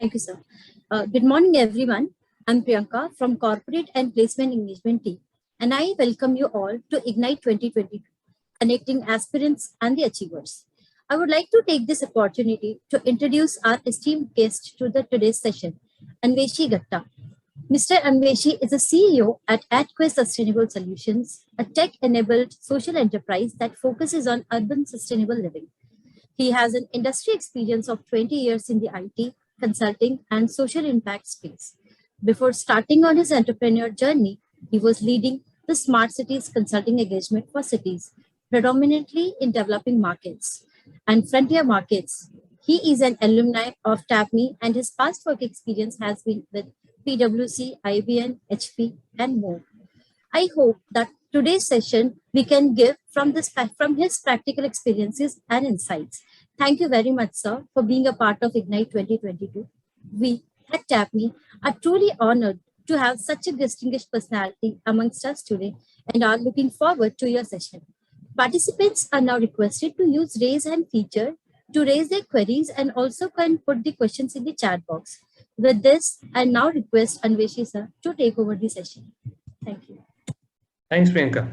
Thank you, sir. Good morning, everyone. I'm Priyanka from Corporate and Placement Engagement Team, and I welcome you all to Ignite 2022, Connecting Aspirants and the Achievers. I would like to take this opportunity to introduce our esteemed guest to today's session, Anveshi Gutta. Mr. Anveshi is a CEO at AdQuest Sustainable Solutions, a tech-enabled social enterprise that focuses on urban sustainable living. He has an industry experience of 20 years in the IT, consulting, and social impact space. Before starting on his entrepreneur journey, he was leading the Smart Cities consulting engagement for cities, predominantly in developing markets and frontier markets. He is an alumni of TAPMI, and his past work experience has been with PwC, IBM, HP, and more. I hope that today's session we can give from his practical experiences and insights. Thank you very much, sir, for being a part of Ignite 2022. We at TAPMI are truly honored to have such a distinguished personality amongst us today and are looking forward to your session. Participants are now requested to use raise hand feature to raise their queries and also can put the questions in the chat box. With this, I now request Anveshi sir to take over the session. Thank you. Thanks, Priyanka.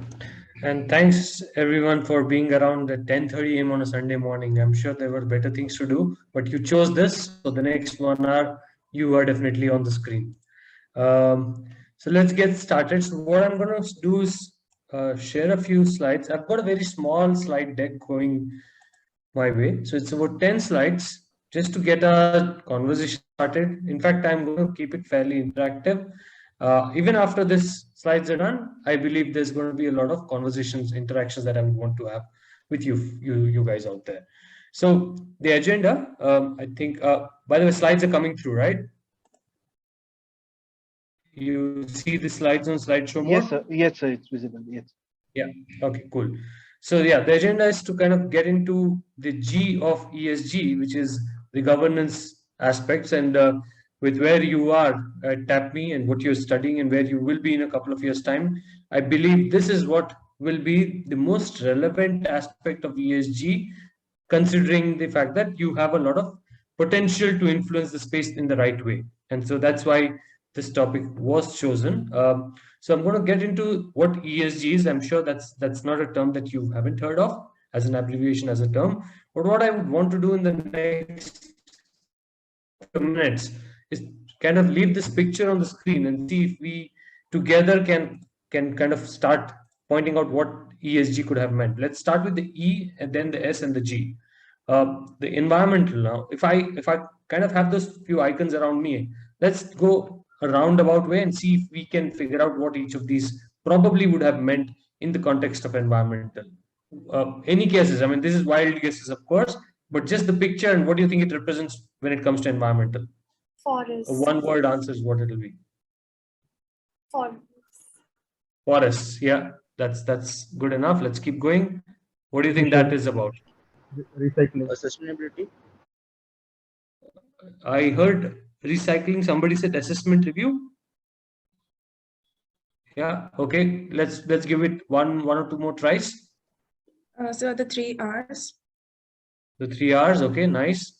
And thanks everyone for being around at 10:30 a.m. on a Sunday morning. I'm sure there were better things to do, but you chose this. So the next 1 hour, you are definitely on the screen. So let's get started. So what I'm going to do is share a few slides. I've got a very small slide deck going my way. So it's about 10 slides just to get a conversation started. In fact, I'm going to keep it fairly interactive. Even after this slides are done, I believe there's going to be a lot of conversations, interactions that I would want to have with you guys out there. So the agenda, I think, by the way, slides are coming through, right? You see the slides on slideshow mode? Yes, sir. Yes, sir. It's visible. Yes. Yeah. Okay, cool. So yeah, the agenda is to kind of get into the G of ESG, which is the governance aspects, and with where you are at TAPMI and what you're studying and where you will be in a couple of years' time, I believe this is what will be the most relevant aspect of ESG, considering the fact that you have a lot of potential to influence the space in the right way. And so that's why this topic was chosen. So I'm going to get into what ESG is. I'm sure that's not a term that you haven't heard of as an abbreviation, as a term. But what I would want to do in the next minutes is kind of leave this picture on the screen and see if we together can kind of start pointing out what ESG could have meant. Let's start with the E and then the S and the G. The environmental now. If I kind of have those few icons around me, let's go a roundabout way and see if we can figure out what each of these probably would have meant in the context of environmental. Any cases, I mean, this is wild guesses, of course, but just the picture and what do you think it represents when it comes to environmental? Forest. One word answers what it'll be. Forest. Forests, yeah, that's good enough. Let's keep going. What do you think that is about? Recycling. Sustainability. I heard recycling. Somebody said assessment review. Yeah, okay. Let's give it one or two more tries. So the 3 R's. The 3 R's, okay, nice.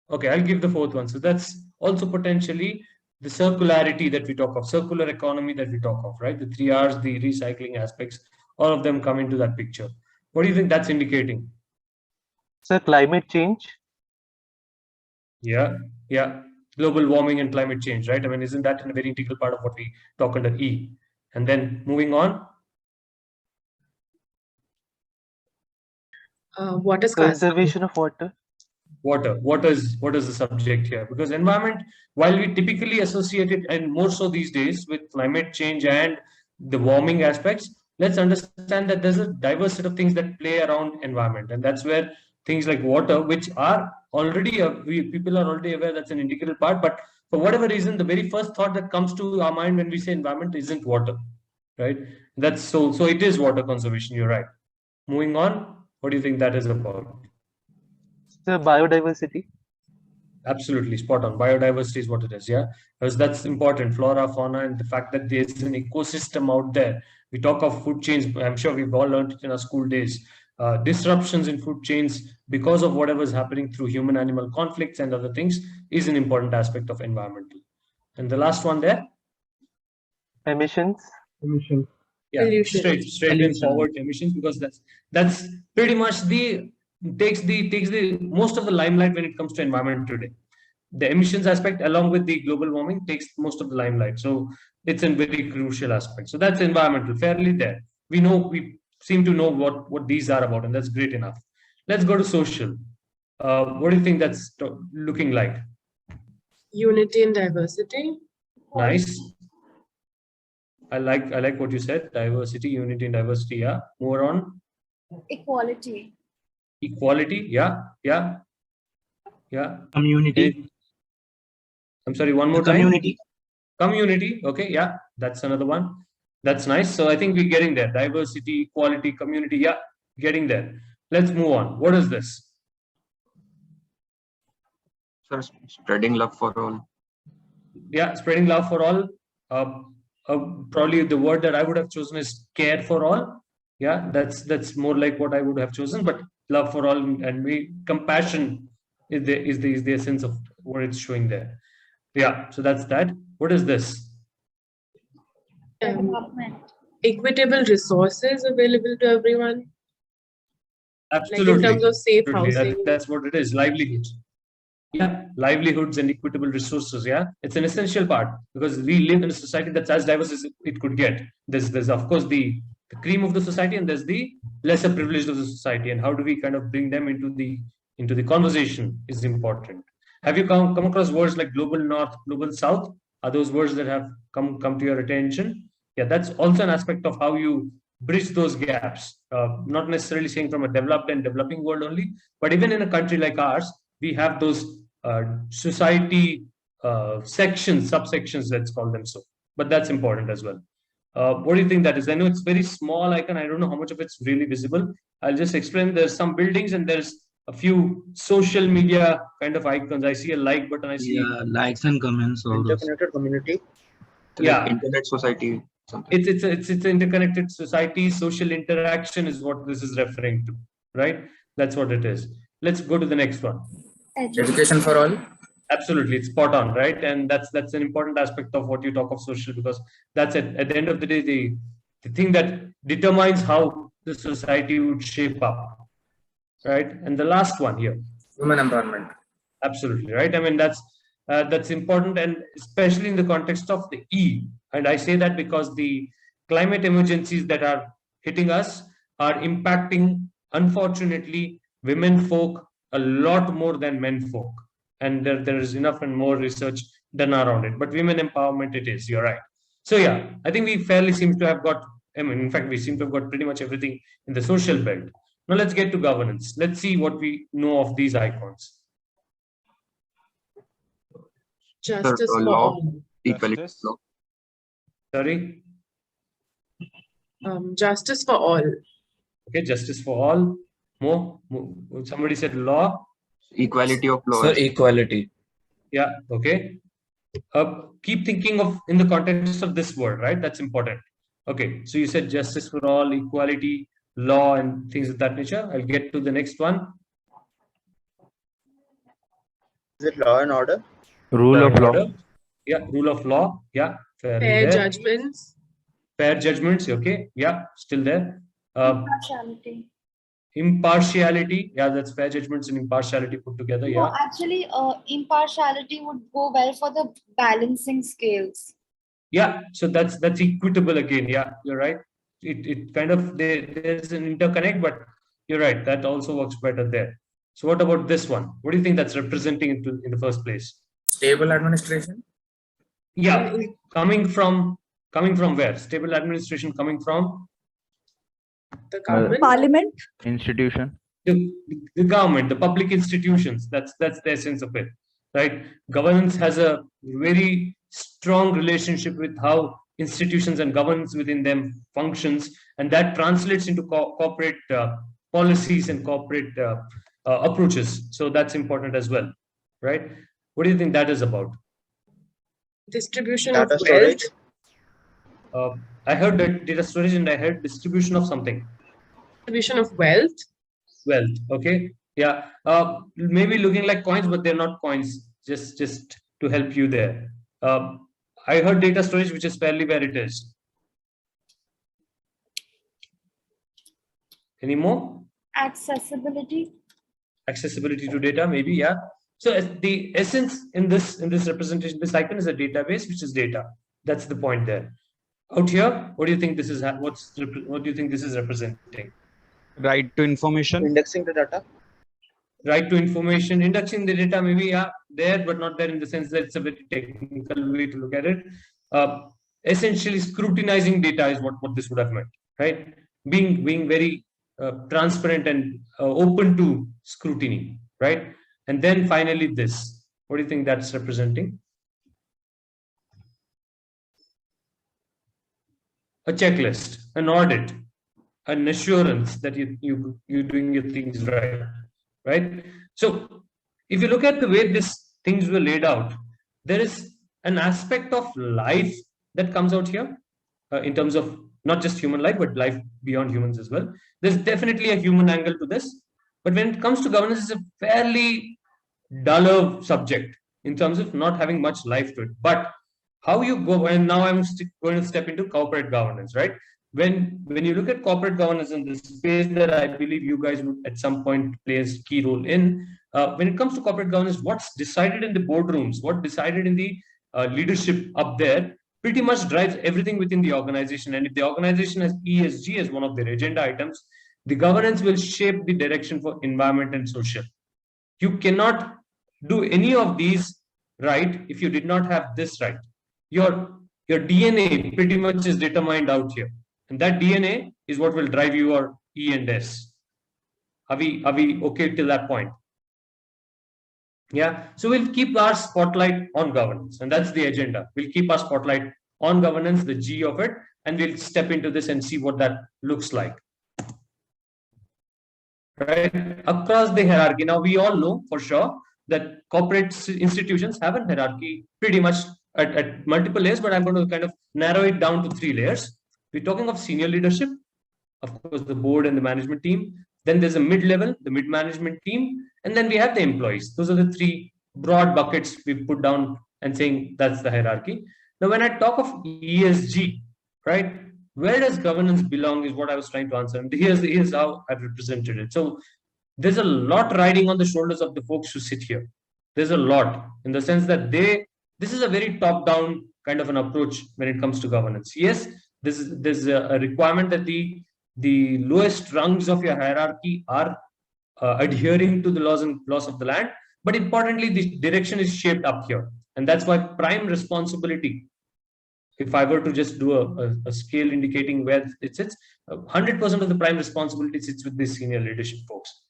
Okay, I'll give the fourth one. So that's also potentially the circularity that we talk of, circular economy that we talk of, right? The 3 R's, the recycling aspects, all of them come into that picture. What do you think that's indicating? Sir, climate change. Yeah. Global warming and climate change, right? I mean, isn't that a very integral part of what we talk under E? And then moving on. Water Conservation of water. What is the subject here? Because environment, while we typically associate it, and more so these days, with climate change and the warming aspects, let's understand that there's a diverse set of things that play around environment, and that's where things like water, which are already people are already aware that's an integral part, but for whatever reason, the very first thought that comes to our mind when we say environment isn't water, right? That's so it is water conservation. You're right. Moving on, what do you think that is about? Sir, biodiversity. Absolutely spot on. Biodiversity is what it is, yeah, because that's important. Flora, fauna, and the fact that there's an ecosystem out there. We talk of food chains. I'm sure we've all learned it in our school days. disruptions in food chains because of whatever is happening through human-animal conflicts and other things is an important aspect of environmental. And the last one there? Emissions. Yeah, Pollution. straight and forward emissions, because that's pretty much takes the most of the limelight when it comes to environment today. The emissions aspect, along with the global warming, takes most of the limelight. So it's a very crucial aspect. So that's environmental, fairly there. We seem to know what these are about, and that's great enough. Let's go to social. What do you think that's looking like? Unity and diversity. Nice. I like what you said. Diversity, unity, and diversity. Yeah. More on Equality. equality. Yeah. Community. I'm sorry. One more time. Community. Community. Okay. Yeah. That's another one. That's nice. So I think we're getting there. Diversity, equality, community. Yeah. Getting there. Let's move on. What is this? Sir, spreading love for all. Yeah. Spreading love for all. Probably the word that I would have chosen is care for all. Yeah, that's more like what I would have chosen. But love for all and compassion is the essence of what it's showing there. Yeah, so that's that. What is this? Equitable resources available to everyone. Absolutely. Like in terms of safe Absolutely. housing. That's what it is. Livelihoods. Yeah, livelihoods and equitable resources. Yeah, it's an essential part because we live in a society that's as diverse as it could get. There's of course the cream of the society, and there's the lesser privileged of the society. And how do we kind of bring them into the conversation is important. Have you come across words like global north, global south? Are those words that have come to your attention? Yeah, that's also an aspect of how you bridge those gaps. Not necessarily saying from a developed and developing world only, but even in a country like ours, we have those society sections, subsections, let's call them so. But that's important as well. What do you think that is? I know it's very small icon. I don't know how much of it's really visible. I'll just explain. There's some buildings and there's a few social media kind of icons. I see a like button. I see likes and comments. All those. Interconnected community. Like internet society. Something. It's an interconnected society. Social interaction is what this is referring to, right? That's what it is. Let's go to the next one. Education for all. Absolutely, it's spot on, right? And that's an important aspect of what you talk of social, because that's at the end of the day the thing that determines how the society would shape up, right? And the last one here, Human empowerment. absolutely right. I mean that's important, and especially in the context of the E. And I say that because the climate emergencies that are hitting us are impacting, unfortunately, women folk a lot more than men folk. And there is enough and more research done around it. But women empowerment it is, you're right. So yeah, I think we fairly seem to have got, in fact, we seem to have got pretty much everything in the social belt. Now let's get to governance. Let's see what we know of these icons. Justice for law, all. equality. Law. Sorry? Justice for all. Okay, justice for all. More? Somebody said law. Equality of law. Sir, equality. Yeah, okay. Keep thinking of in the context of this word, right? That's important. Okay, so you said justice for all, equality, law, and things of that nature. I'll get to the next one. Is it law and order? Rule of law. Order. Yeah, rule of law. Yeah, Fair there. judgments. Fair judgments. Okay, yeah, still there. Impartiality. Impartiality. Yeah, that's fair judgments and impartiality put together. Yeah. No, actually, impartiality would go well for the balancing scales. Yeah, so that's equitable again. Yeah, you're right. It kind of there's an interconnect, but you're right. That also works better there. So what about this one? What do you think that's representing in the first place? Stable administration. Yeah, coming from where? Stable administration coming from The government. Parliament. Institution. the government, the public institutions. That's the essence of it, right? Governance has a very strong relationship with how institutions and governance within them functions, and that translates into corporate policies and corporate approaches. So that's important as well, right? What do you think that is about? Distribution Data of storage. wealth. I heard that data storage, and I heard distribution of something. distribution of wealth. Wealth. Okay. Yeah. Maybe looking like coins, but they're not coins. Just to help you there. I heard data storage, which is fairly where it is. Any more? Accessibility. Accessibility to data, maybe. Yeah. So the essence in this representation, this icon is a database, which is data. That's the point there. Out here, what do you think this is? What do you think this is representing? Right to information. Indexing the data. Right to information, indexing the data, maybe there, but not there in the sense that it's a very technical way to look at it. Essentially, scrutinizing data is what this would have meant, right? Being very transparent and open to scrutiny, right? And then finally, this. What do you think that's representing? A checklist, an audit, an assurance that you're doing your things right? So if you look at the way these things were laid out, there is an aspect of life that comes out here in terms of not just human life, but life beyond humans as well. There's definitely a human angle to this. But when it comes to governance, it's a fairly duller subject in terms of not having much life to it. But how you go, and now I'm going to step into corporate governance, right? When you look at corporate governance in the space that I believe you guys would at some point play a key role in, when it comes to corporate governance, what's decided in the boardrooms, what decided in the leadership up there, pretty much drives everything within the organization. And if the organization has ESG as one of their agenda items, the governance will shape the direction for environment and social. You cannot do any of these right if you did not have this right. Your DNA pretty much is determined out here. And that DNA is what will drive your E and S. Are we okay till that point? Yeah. So we'll keep our spotlight on governance, and that's the agenda. We'll keep our spotlight on governance, the G of it, and we'll step into this and see what that looks like. Right? Across the hierarchy. Now we all know for sure that corporate institutions have a hierarchy pretty much at multiple layers, but I'm going to kind of narrow it down to 3 layers. We're talking of senior leadership, of course, the board and the management team. Then there's a mid-level, the mid-management team, and then we have the employees. Those are the 3 broad buckets we put down and saying that's the hierarchy. Now, when I talk of ESG, right, where does governance belong is what I was trying to answer. And here's how I've represented it. So there's a lot riding on the shoulders of the folks who sit here. There's a lot in the sense that this is a very top-down kind of an approach when it comes to governance. Yes, there's a requirement that the lowest rungs of your hierarchy are adhering to the laws of the land, but importantly, the direction is shaped up here, and that's why prime responsibility. If I were to just do a scale indicating where it sits, 100% of the prime responsibility sits with the senior leadership folks.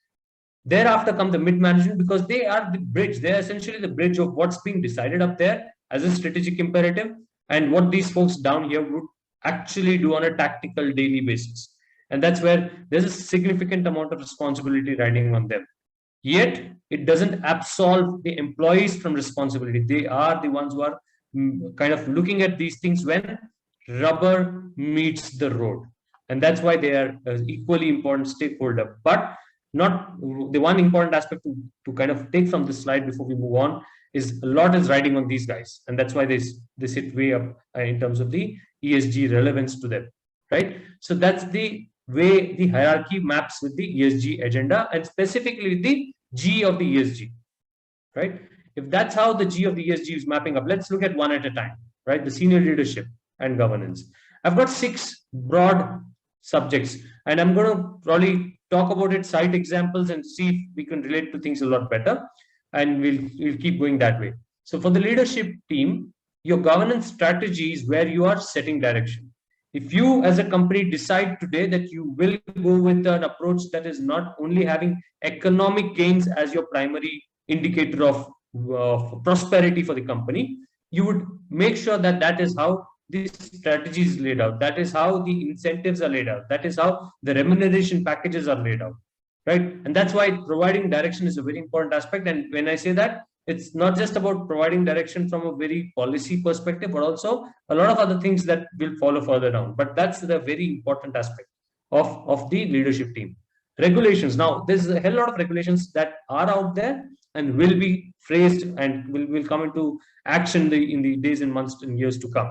Thereafter come the mid-management, because they are the bridge. They are essentially the bridge of what's being decided up there as a strategic imperative and what these folks down here would actually do on a tactical daily basis. And that's where there's a significant amount of responsibility riding on them. Yet, it doesn't absolve the employees from responsibility. They are the ones who are kind of looking at these things when rubber meets the road. And that's why they are an equally important stakeholder. But not the one important aspect to kind of take from this slide before we move on is a lot is riding on these guys. And that's why they sit way up in terms of the ESG relevance to them, right? So that's the way the hierarchy maps with the ESG agenda, and specifically the G of the ESG, right? If that's how the G of the ESG is mapping up, let's look at one at a time, right? The senior leadership and governance. I've got 6 broad subjects, and I'm going to probably talk about it, cite examples, and see if we can relate to things a lot better. And we'll keep going that way. So for the leadership team, your governance strategy is where you are setting direction. If you as a company decide today that you will go with an approach that is not only having economic gains as your primary indicator of prosperity for the company, you would make sure that that is how the strategy is laid out. That is how the incentives are laid out. That is how the remuneration packages are laid out, right? And that's why providing direction is a very important aspect. And when I say that, it's not just about providing direction from a very policy perspective, but also a lot of other things that will follow further down. But that's the very important aspect. of the leadership team. Regulations. Now, there's a hell lot of regulations that are out there and will be phrased and will come into action in the days and months and years to come.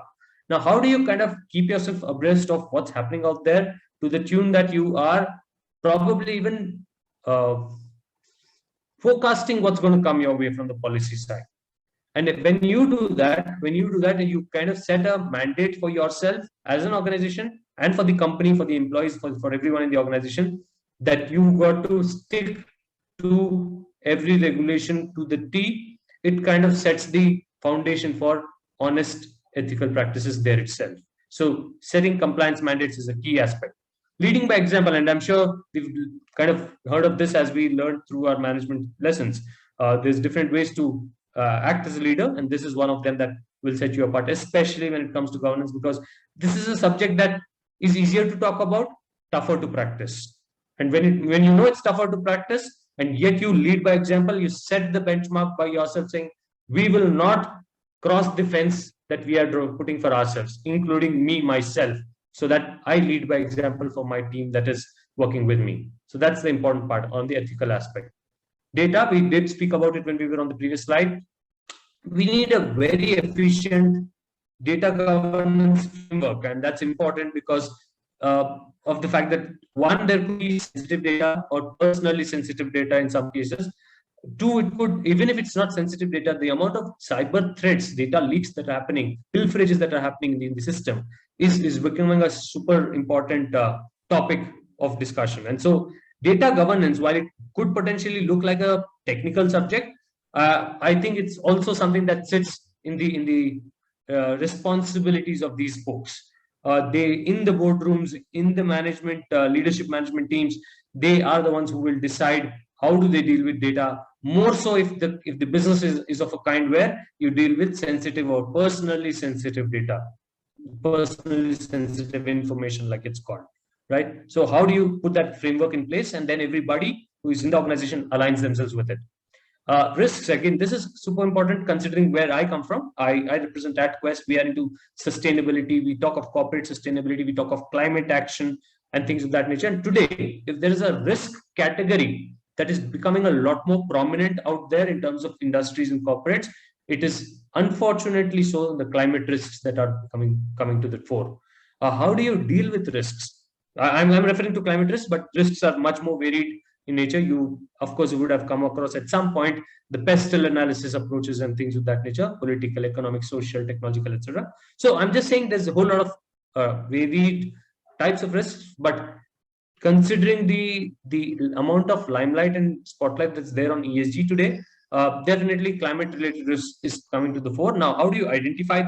Now, how do you kind of keep yourself abreast of what's happening out there to the tune that you are probably even forecasting what's going to come your way from the policy side? And when you do that, you kind of set a mandate for yourself as an organization and for the company, for the employees, for everyone in the organization, that you've got to stick to every regulation to the T. It kind of sets the foundation for honest ethical practices there itself. So setting compliance mandates is a key aspect. Leading by example, and I'm sure we've kind of heard of this as we learned through our management lessons. There's different ways to act as a leader, and this is one of them that will set you apart, especially when it comes to governance, because this is a subject that is easier to talk about, tougher to practice. And when you know it's tougher to practice, and yet you lead by example, you set the benchmark by yourself, saying we will not cross the fence that we are putting for ourselves, including me myself, so that I lead by example for my team that is working with me. So that's the important part on the ethical aspect. Data, we did speak about it when we were on the previous slide. We need a very efficient data governance framework, and that's important because of the fact that one, there could be sensitive data or personally sensitive data in some cases. Two, it could, even if it's not sensitive data, the amount of cyber threats, data leaks that are happening, pilferages that are happening in the system is becoming a super important topic of discussion. And so data governance, while it could potentially look like a technical subject, I think it's also something that sits in the responsibilities of these folks. They, in the boardrooms, in the management, leadership management teams, they are the ones who will decide how do they deal with data. More so if the business is of a kind where you deal with sensitive or personally sensitive data, personally sensitive information, like it's called, right? So how do you put that framework in place, and then everybody who is in the organization aligns themselves with it? Risks, again, this is super important considering where I come from. I represent AtQuest. We are into sustainability. We talk of corporate sustainability. We talk of climate action and things of that nature. And today, if there is a risk category that is becoming a lot more prominent out there in terms of industries and corporates, it is unfortunately so the climate risks that are coming to the fore. How do you deal with risks? I'm referring to climate risks, but risks are much more varied in nature. You, of course, you would have come across at some point the pestle analysis approaches and things of that nature, political, economic, social, technological, etc. So I'm just saying there's a whole lot of varied types of risks, but considering the amount of limelight and spotlight that's there on ESG today, definitely climate-related risk is coming to the fore. Now, how do you identify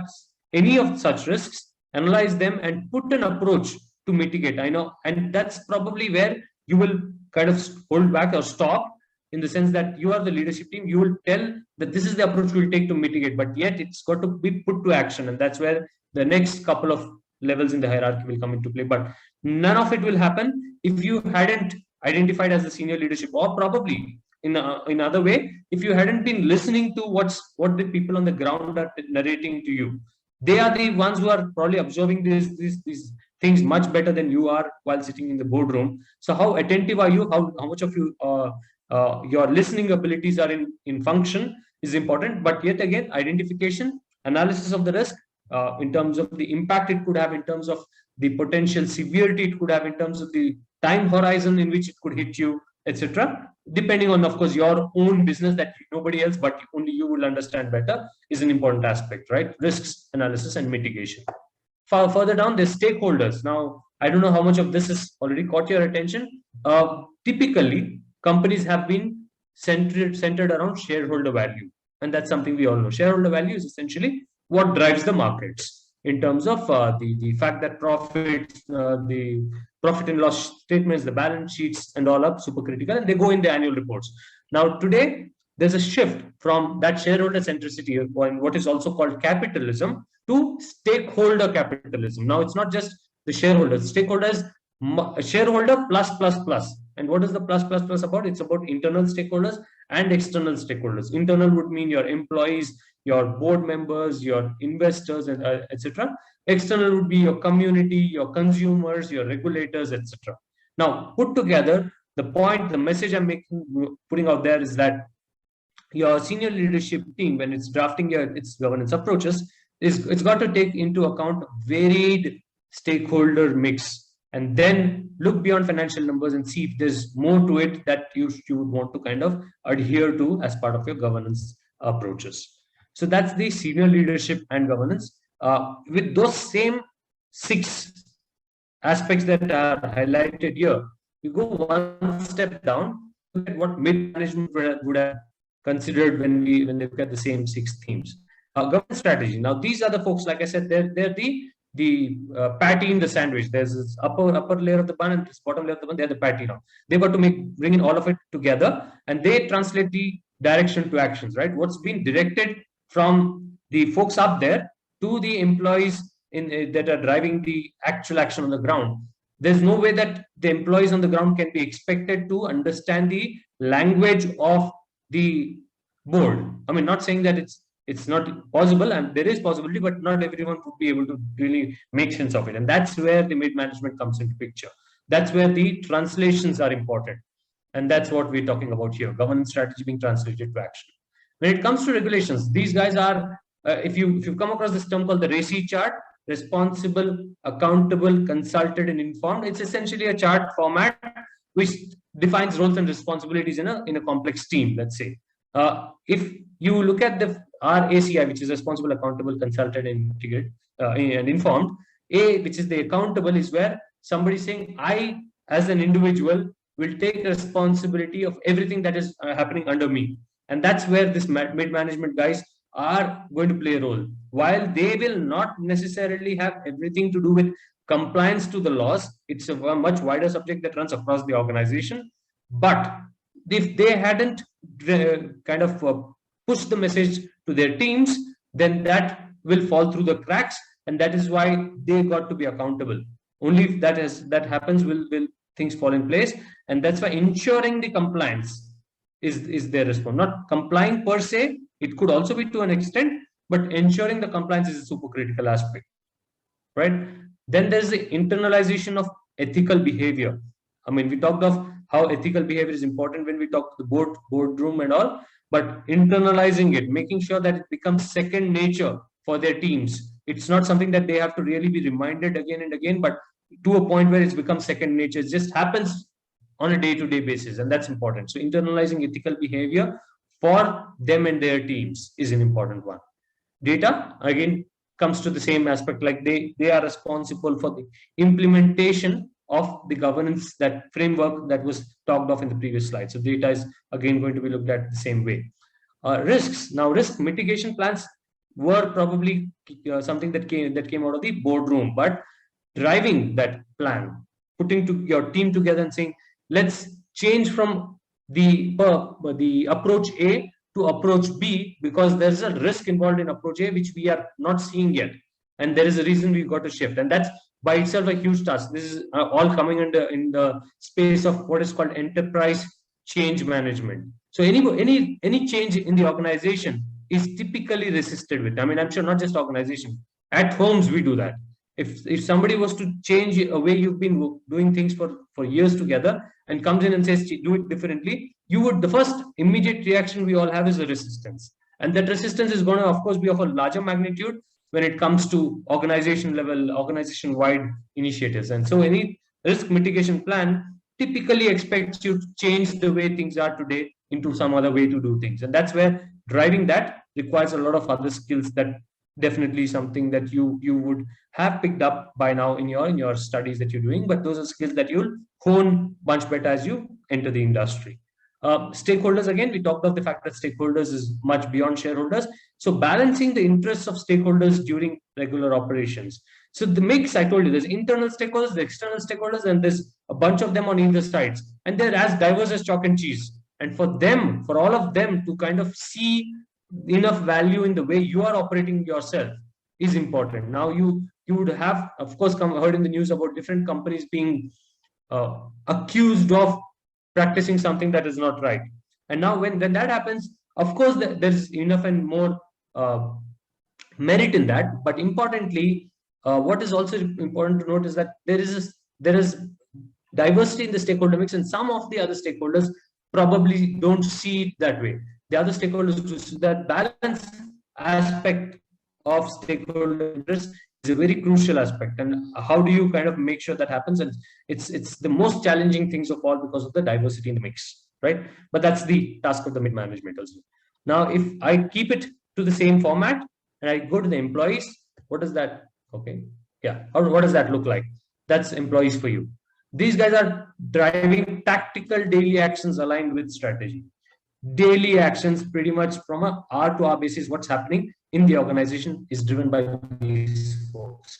any of such risks, analyze them, and put an approach to mitigate? I know, and that's probably where you will kind of hold back or stop, in the sense that you are the leadership team. You will tell that this is the approach we'll take to mitigate, but yet it's got to be put to action, and that's where the next couple of levels in the hierarchy will come into play. But none of it will happen if you hadn't identified as the senior leadership, or probably in other way, if you hadn't been listening to what the people on the ground are narrating to you. They are the ones who are probably observing these things much better than you are while sitting in the boardroom. So how attentive are you? How much of you your listening abilities are in function is important. But yet again, identification, analysis of the risk in terms of the impact it could have, in terms of the potential severity it could have, in terms of the time horizon in which it could hit you, etc. Depending on, of course, your own business that nobody else but only you will understand better, is an important aspect, right? Risks analysis and mitigation. Further down, there's stakeholders. Now, I don't know how much of this has already caught your attention. Typically, companies have been centered around shareholder value, and that's something we all know. Shareholder value is essentially what drives the markets in terms of the fact that profits, the profit and loss statements, the balance sheets, and all are super critical, and they go in the annual reports. Now, today, there's a shift from that shareholder centricity, and what is also called capitalism, to stakeholder capitalism. Now, it's not just the shareholders. Stakeholders, shareholder plus. And what is the plus about? It's about internal stakeholders and external stakeholders. Internal would mean your employees, your board members, your investors, and etc. External would be your community, your consumers, your regulators, etc. Now, put together, the point, the message I'm putting out there is that your senior leadership team, when it's drafting its governance approaches, it's got to take into account varied stakeholder mix, and then look beyond financial numbers and see if there's more to it that you would want to kind of adhere to as part of your governance approaches. So that's the senior leadership and governance. With those same 6 aspects that are highlighted here, you go one step down, look at what mid-management would have considered when they look at the same 6 themes. Governance strategy. Now, these are the folks, like I said, they're the patty in the sandwich. There's this upper layer of the bun and this bottom layer of the bun. They're the patty now. They've got to bring in all of it together, and they translate the direction to actions, right? What's been directed from the folks up there to the employees that are driving the actual action on the ground. There's no way that the employees on the ground can be expected to understand the language of the board. I mean, not saying that it's not possible, and there is possibility, but not everyone would be able to really make sense of it. And that's where the mid-management comes into picture. That's where the translations are important. And that's what we're talking about here, governance strategy being translated to action. When it comes to regulations, these guys are, if you've come across this term called the RACI chart, responsible, accountable, consulted, and informed. It's essentially a chart format which defines roles and responsibilities in a complex team, let's say. If you look at the RACI, which is responsible, accountable, consulted, and integrated, and informed, A, which is the accountable, is where somebody saying, I, as an individual, will take responsibility of everything that is happening under me. And that's where this mid-management guys are going to play a role. While they will not necessarily have everything to do with compliance to the laws, it's a much wider subject that runs across the organization. But if they hadn't kind of pushed the message to their teams, then that will fall through the cracks, and that is why they got to be accountable. Only if that happens will things fall in place, and that's why ensuring the compliance is their response. Not complying per se, it could also be to an extent, but ensuring the compliance is a super critical aspect, right? Then there's the internalization of ethical behavior. I mean, we talked of how ethical behavior is important when we talk to the boardroom and all, but internalizing it, making sure that it becomes second nature for their teams. It's not something that they have to really be reminded again and again, but to a point where it's become second nature. It just happens on a day-to-day basis, and that's important. So internalizing ethical behavior for them and their teams is an important one. Data, again, comes to the same aspect, like they are responsible for the implementation of the governance, that framework that was talked of in the previous slide. So data is again going to be looked at the same way. Risks. Now, risk mitigation plans were probably something that came out of the boardroom, but driving that plan, putting your team together and saying, let's change from the approach A to approach B, because there's a risk involved in approach A which we are not seeing yet, and there is a reason we've got to shift. And that's by itself a huge task. This is all coming in the space of what is called enterprise change management. So any change in the organization is typically resisted with. I mean, I'm sure not just organization. At homes we do that. If somebody was to change a way you've been doing things for years together and comes in and says do it differently, the first immediate reaction we all have is a resistance. And that resistance is going to, of course, be of a larger magnitude when it comes to organization level, organization-wide initiatives. And so any risk mitigation plan typically expects you to change the way things are today into some other way to do things. And that's where driving that requires a lot of other skills, that definitely something that you would have picked up by now in your studies that you're doing, but those are skills that you'll hone much better as you enter the industry. Stakeholders, again, we talked about the fact that stakeholders is much beyond shareholders. So balancing the interests of stakeholders during regular operations. So the mix, I told you, there's internal stakeholders, the external stakeholders, and there's a bunch of them on either sides. And they're as diverse as chalk and cheese. And for all of them to kind of see enough value in the way you are operating yourself is important. Now you would have, of course, heard in the news about different companies being accused of practicing something that is not right. And now when that happens, of course, there's enough and more merit in that. But importantly, what is also important to note is that there is diversity in the stakeholder mix, and some of the other stakeholders probably don't see it that way. The other stakeholders do. So that balance aspect of stakeholder interest is a very crucial aspect. And how do you kind of make sure that happens? And it's the most challenging things of all because of the diversity in the mix, right? But that's the task of the mid management also. Now, if I keep it to the same format and I go to the employees, what does that? Okay, yeah. What does that look like? That's employees for you. These guys are driving tactical daily actions aligned with strategy. Daily actions, pretty much from a R to R basis, what's happening in the organization is driven by these folks.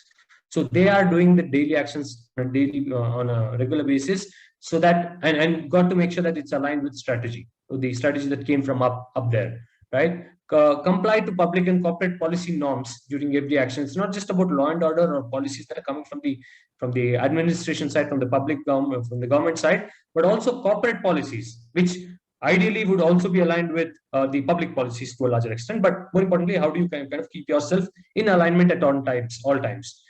So they are doing the daily actions on a regular basis, so that and got to make sure that it's aligned with strategy, the strategy that came from up there, right? Comply to public and corporate policy norms during every action. It's not just about law and order or policies that are coming from the administration side, from the public government, from the government side, but also corporate policies, which ideally would also be aligned with the public policies to a larger extent. But more importantly, how do you kind of keep yourself in alignment at all times?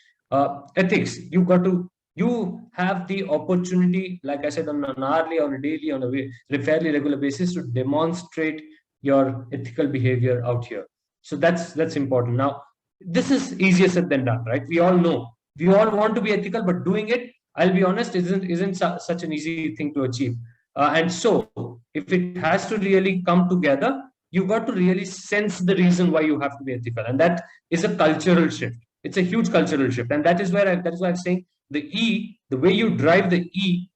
Ethics, you have the opportunity, like I said, on an hourly, on a daily, on a fairly regular basis, to demonstrate your ethical behavior out here. So that's important. Now, this is easier said than done, right? We all know, we all want to be ethical, but doing it, I'll be honest, isn't such an easy thing to achieve. And so if it has to really come together, you've got to really sense the reason why you have to be ethical. And that is a cultural shift. It's a huge cultural shift. And that is why I'm saying the E, the way you drive the E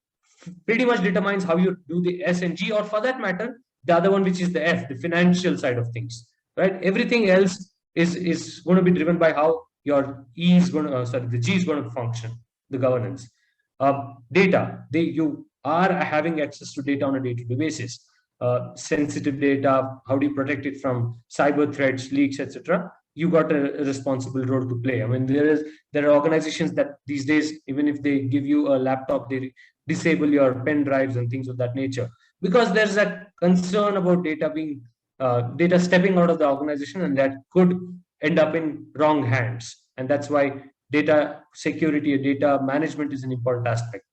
pretty much determines how you do the S and G, or for that matter, the other one, which is the F, the financial side of things, right? Everything else is going to be driven by how your E is going to, the G is going to function, the governance. Data, you are having access to data on a day-to-day basis. Sensitive data, how do you protect it from cyber threats, leaks, etc.? You got a responsible role to play. I mean, there are organizations that these days, even if they give you a laptop, they disable your pen drives and things of that nature, because there's a concern about data stepping out of the organization, and that could end up in wrong hands. And that's why data security and data management is an important aspect.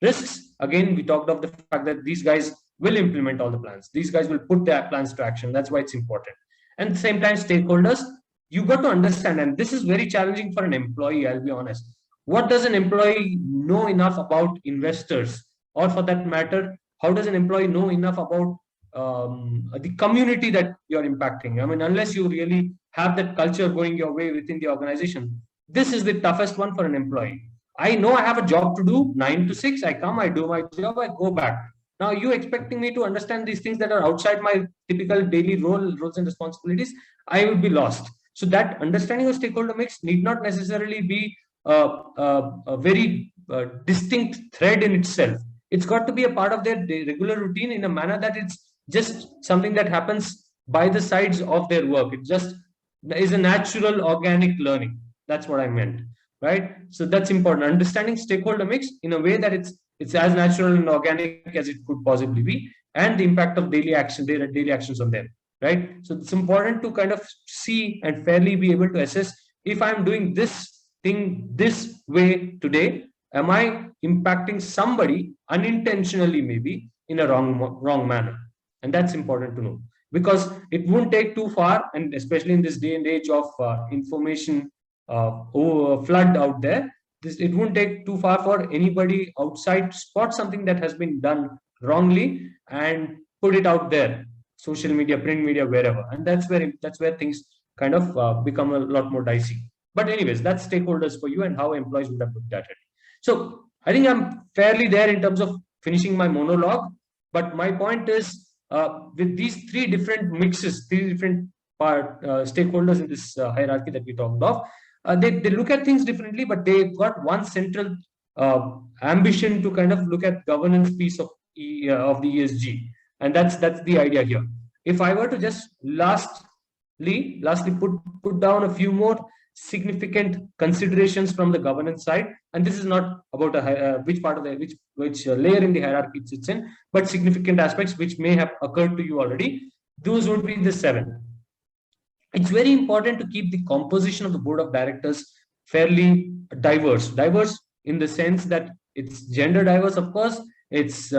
Risks, again, we talked of the fact that these guys will implement all the plans. These guys will put their plans to action. That's why it's important. And at the same time, stakeholders, you got to understand, and this is very challenging for an employee, I'll be honest. What does an employee know enough about investors? Or for that matter, how does an employee know enough about the community that you're impacting? I mean, unless you really have that culture going your way within the organization, this is the toughest one for an employee. I know I have a job to do, 9 to 6, I come, I do my job, I go back. Now, you expecting me to understand these things that are outside my typical daily roles and responsibilities, I will be lost. So that understanding of stakeholder mix need not necessarily be a very distinct thread in itself. It's got to be a part of their regular routine in a manner that it's just something that happens by the sides of their work. It just is a natural organic learning. That's what I meant, right? So that's important. Understanding stakeholder mix in a way that it's as natural and organic as it could possibly be, and the impact of daily actions on them, right? So it's important to kind of see and fairly be able to assess, if I'm doing this thing this way today, am I impacting somebody unintentionally, maybe in a wrong manner? And that's important to know, because it won't take too far, and especially in this day and age of information flood out there, it won't take too far for anybody outside to spot something that has been done wrongly and put it out there, social media, print media, wherever. And that's where things kind of become a lot more dicey. But anyways, that's stakeholders for you and how employees would have looked at it. So I think I'm fairly there in terms of finishing my monologue. But my point is, with these three different mixes, three different stakeholders in this hierarchy that we talked of, they look at things differently, but they've got one central ambition to kind of look at governance piece of the ESG. And that's the idea here. If I were to just lastly put down a few more significant considerations from the governance side, and this is not about which part of the which layer in the hierarchy it sits in, but significant aspects which may have occurred to you already. Those would be the 7. It's very important to keep the composition of the board of directors fairly diverse. Diverse in the sense that it's gender diverse, of course, it's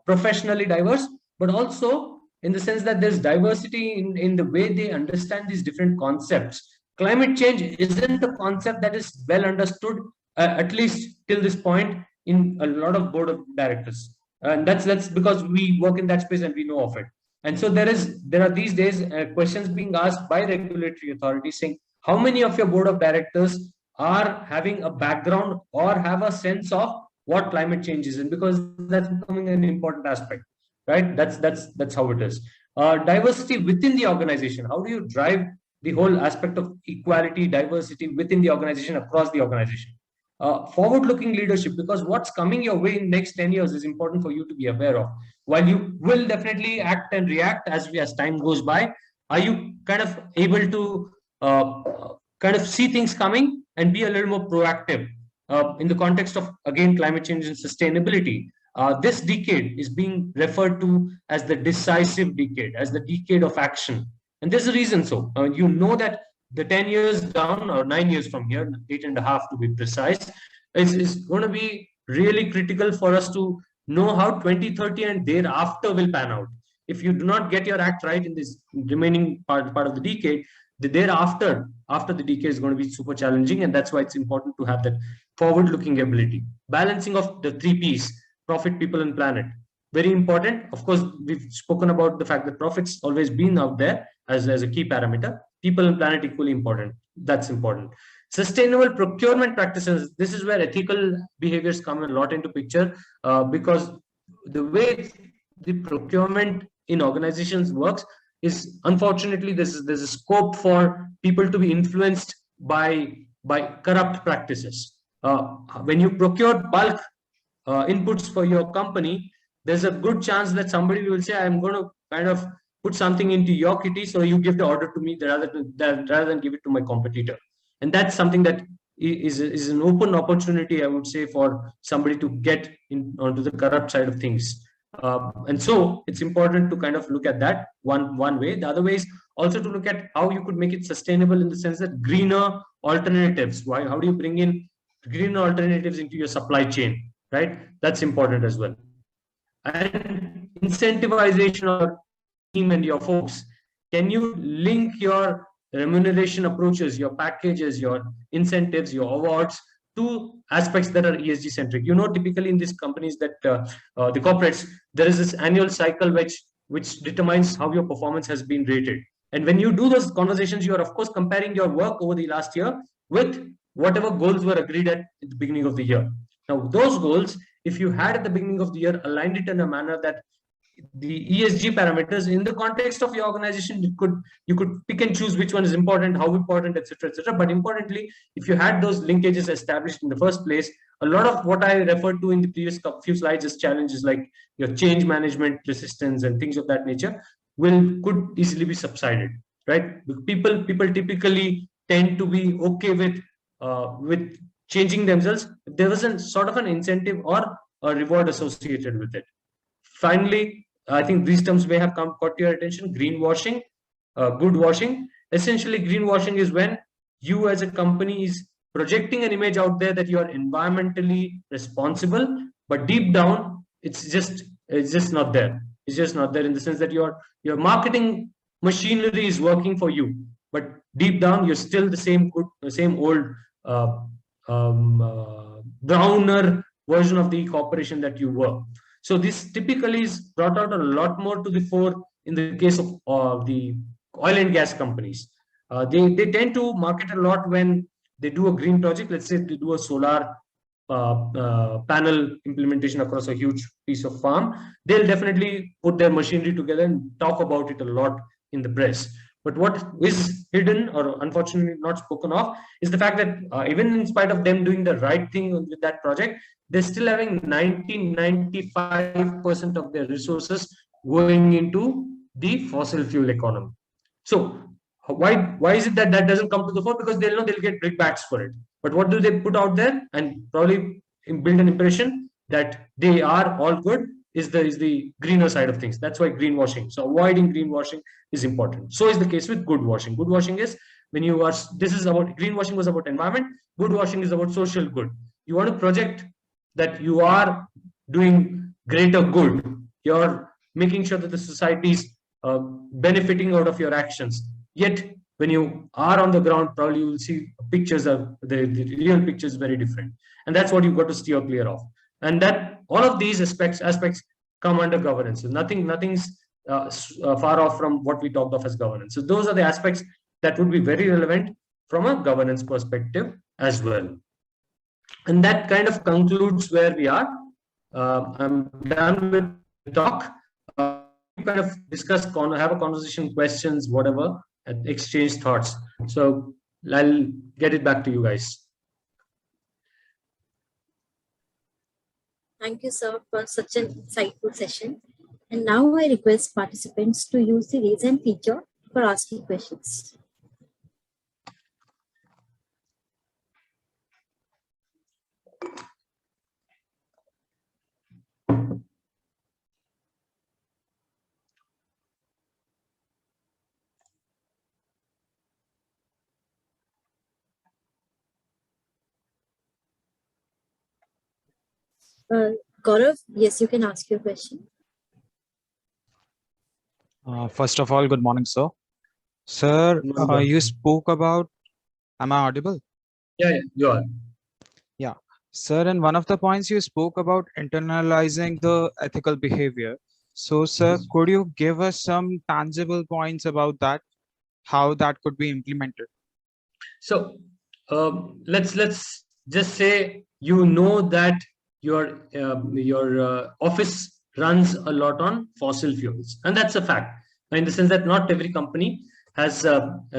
professionally diverse, but also in the sense that there's diversity in the way they understand these different concepts. Climate change isn't a concept that is well understood, at least till this point, in a lot of board of directors. And that's because we work in that space and we know of it. And so there are these days questions being asked by regulatory authorities saying, how many of your board of directors are having a background or have a sense of what climate change is? And because that's becoming an important aspect, right? That's how it is. Diversity within the organization. How do you drive the whole aspect of equality, diversity within the organization, across the organization? Forward-looking leadership, because what's coming your way in next 10 years is important for you to be aware of. While you will definitely act and react as time goes by, are you kind of able to kind of see things coming and be a little more proactive in the context of, again, climate change and sustainability? This decade is being referred to as the decisive decade, as the decade of action. And there's a reason so. You know that the 10 years down, or 9 years from here, 8.5 to be precise, is going to be really critical for us to know how 2030 and thereafter will pan out. If you do not get your act right in this remaining part of the decade, the thereafter, after the decade, is going to be super challenging. And that's why it's important to have that forward-looking ability. Balancing of the 3 Ps, profit, people, and planet. Very important. Of course, we've spoken about the fact that profit's always been out there as a key parameter. People and planet equally important. That's important. Sustainable procurement practices. This is where ethical behaviors come a lot into picture, because the way the procurement in organizations works is, unfortunately, there's a scope for people to be influenced by corrupt practices. When you procure bulk inputs for your company, there's a good chance that somebody will say, I'm going to kind of put something into your kitty, so you give the order to me rather than give it to my competitor. And that's something that is an open opportunity, I would say, for somebody to get onto the corrupt side of things. And so it's important to kind of look at that one way. The other way is also to look at how you could make it sustainable, in the sense that greener alternatives. How do you bring in greener alternatives into your supply chain, right? That's important as well. And incentivization of team and your folks. Can you link your remuneration approaches, your packages, your incentives, your awards to aspects that are ESG centric? You know, typically in these companies that the corporates, there is this annual cycle which determines how your performance has been rated. And when you do those conversations, you are of course comparing your work over the last year with whatever goals were agreed at the beginning of the year. Now, those goals, if you had at the beginning of the year aligned it in a manner that the ESG parameters in the context of your organization, you could pick and choose which one is important, how important, etc., etc. But importantly, if you had those linkages established in the first place, a lot of what I referred to in the previous few slides as challenges like your change management resistance and things of that nature could easily be subsided, right? People typically tend to be okay with changing themselves if there was a sort of an incentive or a reward associated with it. Finally, I think these terms may have caught your attention. Greenwashing, good washing. Essentially, greenwashing is when you as a company is projecting an image out there that you are environmentally responsible, but deep down, it's just not there. It's just not there, in the sense that your marketing machinery is working for you, but deep down, you're still the same old browner version of the corporation that you were. So this typically is brought out a lot more to the fore in the case of the oil and gas companies. They tend to market a lot when they do a green project. Let's say they do a solar panel implementation across a huge piece of farm. They'll definitely put their machinery together and talk about it a lot in the press. But what is hidden, or unfortunately not spoken of, is the fact that even in spite of them doing the right thing with that project, they're still having 95% of their resources going into the fossil fuel economy. So why is it that doesn't come to the fore? Because they'll know they'll get brickbats for it. But what do they put out there? And probably build an impression that they are all good, is the greener side of things. That's why greenwashing. So avoiding greenwashing is important. So is the case with good washing. Good washing is when you are, this is about, greenwashing was about environment. Good washing is about social good. You want to project that you are doing greater good. You're making sure that the society is benefiting out of your actions. Yet when you are on the ground, probably you will see pictures of the real picture is very different. And that's what you've got to steer clear of. And that all of these aspects come under governance. So nothing's far off from what we talked of as governance. So those are the aspects that would be very relevant from a governance perspective as well. And that kind of concludes where we are. I'm done with the talk. Kind of discuss, have a conversation, questions, whatever, and exchange thoughts. So I'll get it back to you guys. Thank you, sir, for such an insightful session. And now I request participants to use the raise hand feature for asking questions. Gaurav, yes, you can ask your question. First of all, good morning, sir. Sir, you spoke about, am I audible? Yeah, you are. Yeah. Sir, in one of the points you spoke about internalizing the ethical behavior. So, sir, Yes. could you give us some tangible points about that, how that could be implemented? So let's just say you know that your office runs a lot on fossil fuels, and that's a fact. In the sense that not every company has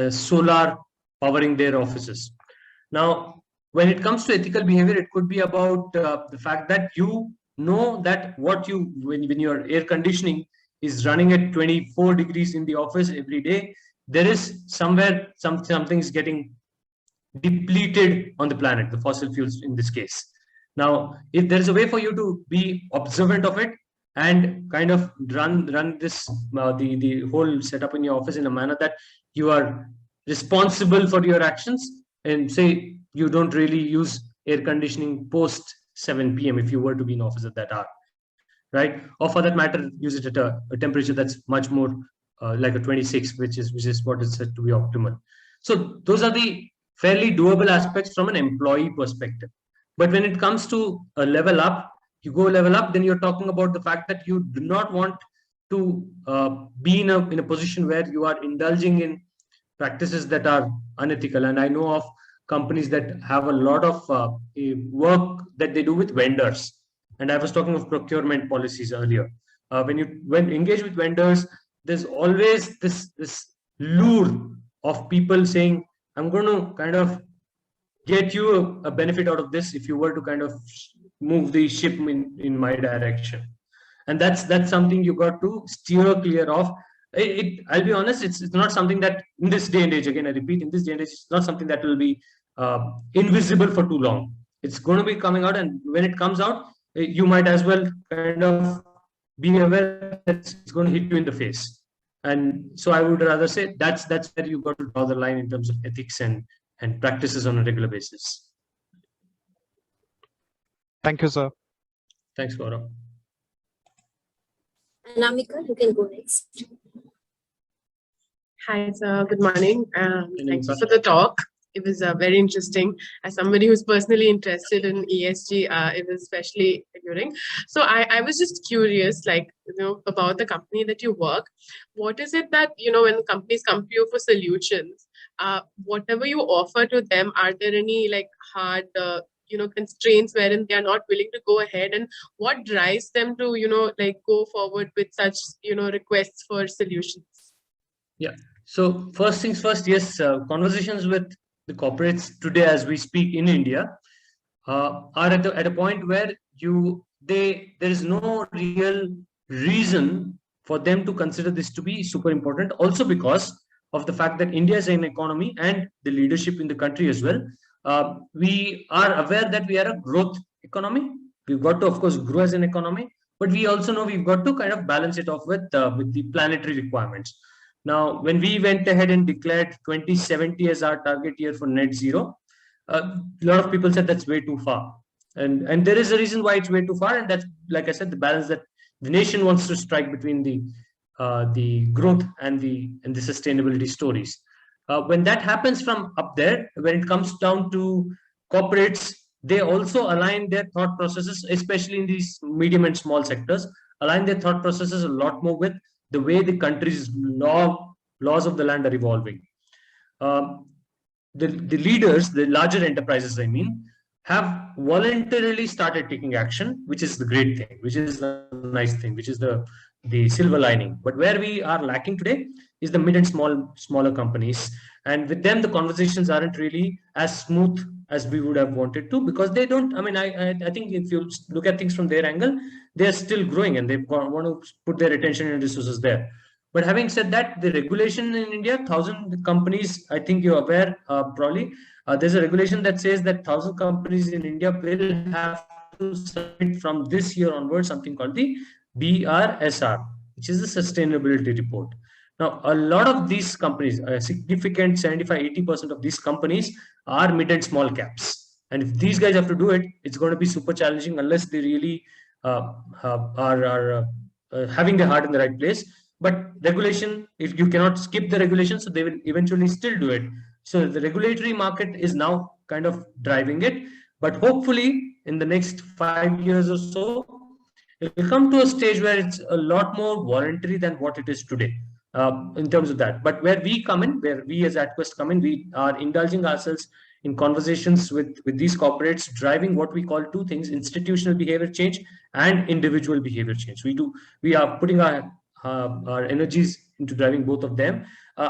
solar powering their offices. Now, when it comes to ethical behavior, it could be about the fact that you know that what you when your air conditioning is running at 24 degrees in the office every day, there is somewhere something's getting depleted on the planet, the fossil fuels in this case. Now, if there is a way for you to be observant of it and kind of run this the whole setup in your office in a manner that you are responsible for your actions, and say you don't really use air conditioning post 7 p.m. if you were to be in office at that hour, right? Or for that matter, use it at a temperature that's much more like a 26, which is what is said to be optimal. So those are the fairly doable aspects from an employee perspective. But when it comes to a level up, you go level up, then you're talking about the fact that you do not want to be in a position where you are indulging in practices that are unethical. And I know of companies that have a lot of work that they do with vendors. And I was talking of procurement policies earlier. When you engage with vendors, there's always this lure of people saying, I'm going to kind of get you a benefit out of this if you were to kind of move the ship in my direction. And that's something you got to steer clear of. I'll be honest, it's not something that in this day and age, again, I repeat, in this day and age, it's not something that will be invisible for too long. It's going to be coming out, and when it comes out, you might as well kind of be aware that it's going to hit you in the face. And so I would rather say that's where you got to draw the line in terms of ethics and practices on a regular basis. Thank you, sir. Thanks, Gaurav. Anamika, you can go next. Hi, sir. Good morning. Thank you Anamika. for the talk. It was very interesting. As somebody who's personally interested in ESG, it was especially alluring. So I was just curious, like, about the company that you work. What is it that, when companies come to you for solutions, whatever you offer to them, are there any like hard, constraints wherein they are not willing to go ahead, and what drives them to, like go forward with such, requests for solutions? Yeah. So first things first, yes, conversations with the corporates today as we speak in India are at a point where there is no real reason for them to consider this to be super important. Also because of the fact that India is an economy and the leadership in the country as well. We are aware that we are a growth economy. We've got to, of course, grow as an economy. but we also know we've got to kind of balance it off with the planetary requirements. Now, when we went ahead and declared 2070 as our target year for net zero, a lot of people said that's way too far. And there is a reason why it's way too far. And that's, like I said, the balance that the nation wants to strike between the growth and the sustainability stories. When that happens from up there, when it comes down to corporates, they also align their thought processes, especially in these medium and small sectors, align their thought processes a lot more with the way the country's laws of the land are evolving. The leaders, the larger enterprises, I mean, have voluntarily started taking action, which is the great thing, which is the nice thing, which is the silver lining. But where we are lacking today is the mid and smaller companies, and with them the conversations aren't really as smooth as we would have wanted to, because they don't, I mean, I think if you look at things from their angle, they are still growing and they want to put their attention and resources there. But having said that, the regulation in India, 1,000 companies, I think you're aware, probably, there's a regulation that says that 1,000 companies in India will have to submit from this year onwards something called the BRSR, which is the sustainability report. Now, a lot of these companies, a significant 75-80% of these companies are mid and small caps. And if these guys have to do it, it's going to be super challenging unless they really are having their heart in the right place. But regulation, if you cannot skip the regulation, so they will eventually still do it. So the regulatory market is now kind of driving it. But hopefully, in the next 5 years or so, it will come to a stage where it's a lot more voluntary than what it is today. In terms of that. But where we come in, where we as AtQuest come in, we are indulging ourselves in conversations with these corporates, driving what we call two things: institutional behavior change and individual behavior change. We are putting our energies into driving both of them.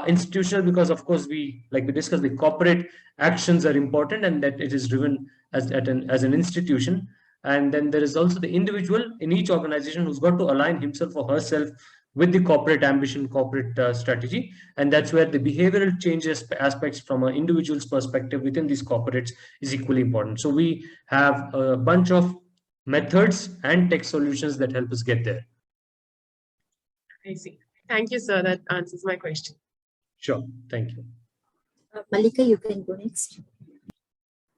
Institutional, because of course we discussed, the corporate actions are important and that it is driven as an institution. And then there is also the individual in each organization who's got to align himself or herself with the corporate ambition, corporate strategy. And that's where the behavioral changes aspects from an individual's perspective within these corporates is equally important. So we have a bunch of methods and tech solutions that help us get there. I see. Thank you, sir. That answers my question. Sure. Thank you. Malika, you can go next.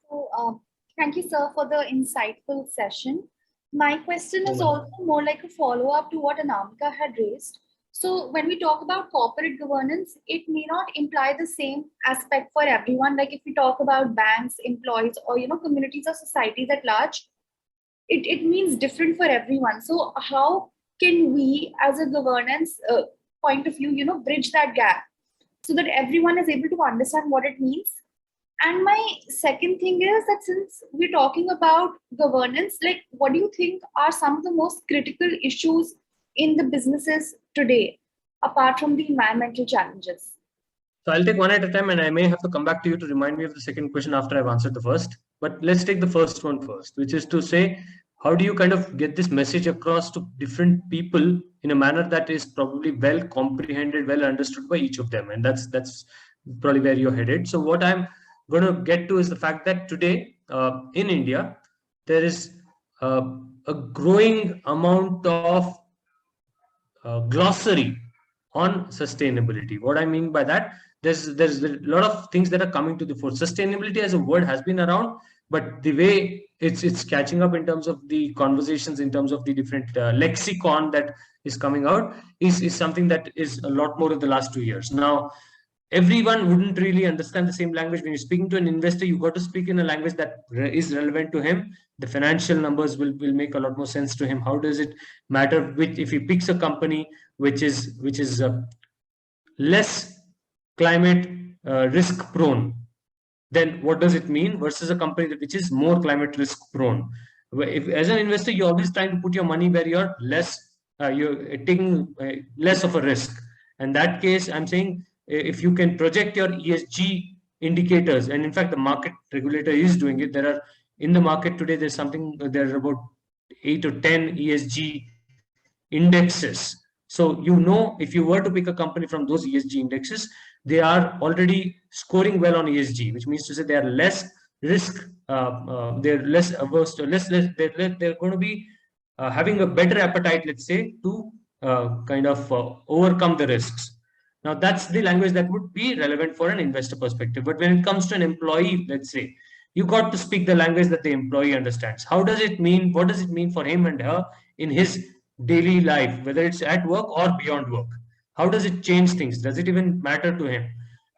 So, thank you, sir, for the insightful session. My question is also more like a follow-up to what Anamika had raised. So when we talk about corporate governance, it may not imply the same aspect for everyone. Like if we talk about banks, employees, or communities or societies at large, it means different for everyone. So how can we, as a governance point of view, bridge that gap so that everyone is able to understand what it means? And my second thing is that since we're talking about governance, like what do you think are some of the most critical issues in the businesses today, apart from the environmental challenges? So I'll take one at a time, and I may have to come back to you to remind me of the second question after I've answered the first. But let's take the first one first, which is to say, how do you kind of get this message across to different people in a manner that is probably well comprehended, well understood by each of them? And that's probably where you're headed. So what I'm going to get to is the fact that today in India, there is a growing amount of glossary on sustainability. What I mean by that, there's a lot of things that are coming to the fore. Sustainability as a word has been around, but the way it's catching up in terms of the conversations, in terms of the different lexicon that is coming out, is something that is a lot more of the last 2 years. Now, everyone wouldn't really understand the same language. When you're speaking to an investor, you've got to speak in a language that is relevant to him. The financial numbers will make a lot more sense to him. How does it matter if he picks a company which is less climate risk prone, then what does it mean versus a company which is more climate risk prone? If, as an investor, you're always trying to put your money where you're taking less of a risk. In that case, I'm saying, if you can project your ESG indicators, and in fact the market regulator is doing it, there are in the market today, there are about 8 or 10 ESG indexes. So if you were to pick a company from those ESG indexes, they are already scoring well on ESG, which means to say they are less risk, they're less averse to they're going to be having a better appetite, let's say, to kind of overcome the risks. Now, that's the language that would be relevant for an investor perspective. But when it comes to an employee, let's say, you got to speak the language that the employee understands. How does it mean? What does it mean for him and her in his daily life, whether it's at work or beyond work? How does it change things? Does it even matter to him?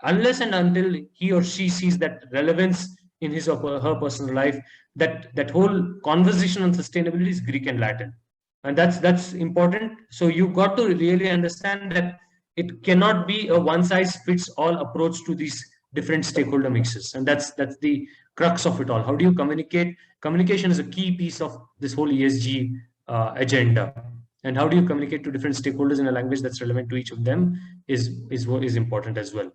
Unless and until he or she sees that relevance in his or her personal life, that whole conversation on sustainability is Greek and Latin. And that's important. So you got to really understand that it cannot be a one size fits all approach to these different stakeholder mixes. And that's the crux of it all. How do you communicate? Communication is a key piece of this whole ESG agenda. And how do you communicate to different stakeholders in a language that's relevant to each of them is what is important as well.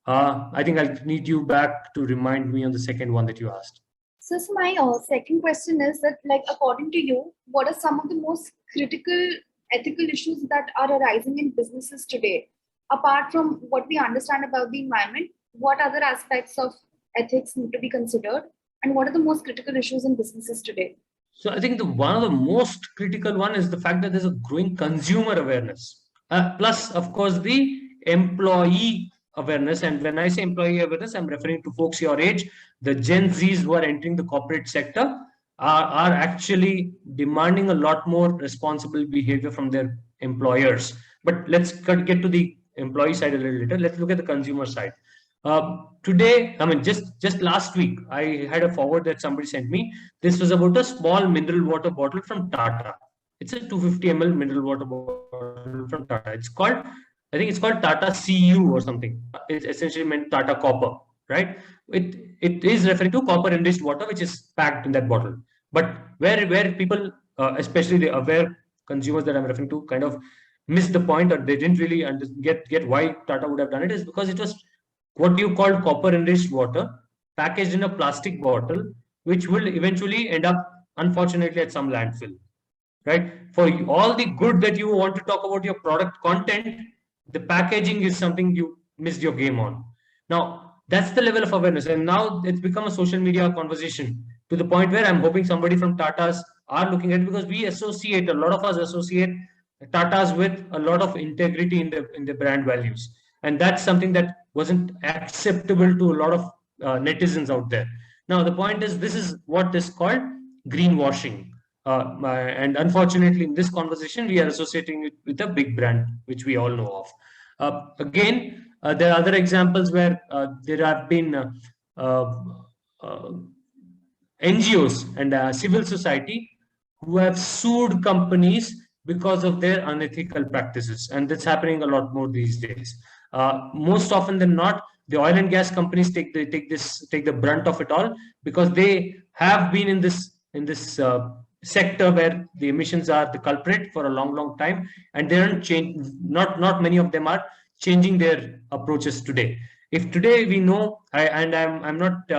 I think I'll need you back to remind me on the second one that you asked. So my second question is that, like, according to you, what are some of the most critical ethical issues that are arising in businesses today? Apart from what we understand about the environment, what other aspects of ethics need to be considered? And what are the most critical issues in businesses today? So I think one of the most critical one is the fact that there's a growing consumer awareness. Plus, of course, the employee awareness. And when I say employee awareness, I'm referring to folks your age. The Gen Zs who are entering the corporate sector are actually demanding a lot more responsible behavior from their employers. But let's get to the employee side a little later. Let's look at the consumer side. Today, I mean, just last week, I had a forward that somebody sent me. This was about a small mineral water bottle from Tata. It's a 250 ml mineral water bottle from Tata. It's called, I think it's called Tata CU or something. It essentially meant Tata Copper, right? It is referring to copper enriched water, which is packed in that bottle. But where people, especially the aware consumers that I'm referring to, kind of missed the point, or they didn't really get why Tata would have done it, is because it was what you call copper enriched water packaged in a plastic bottle, which will eventually end up, unfortunately, at some landfill, right? For all the good that you want to talk about your product content, the packaging is something you missed your game on. Now, that's the level of awareness. And now it's become a social media conversation to the point where I'm hoping somebody from Tata's are looking at it, because we associate, a lot of us associate Tata's with a lot of integrity in the brand values. And that's something that wasn't acceptable to a lot of netizens out there. Now, the point is, this is what is called greenwashing. And unfortunately, in this conversation, we are associating it with a big brand, which we all know of. Again, there are other examples where there have been NGOs and civil society who have sued companies because of their unethical practices. And that's happening a lot more these days. Most often than not, the oil and gas companies take the brunt of it all, because they have been in this sector where the emissions are the culprit for a long time, and they aren't change. Not many of them are changing their approaches today. If today we know, I'm not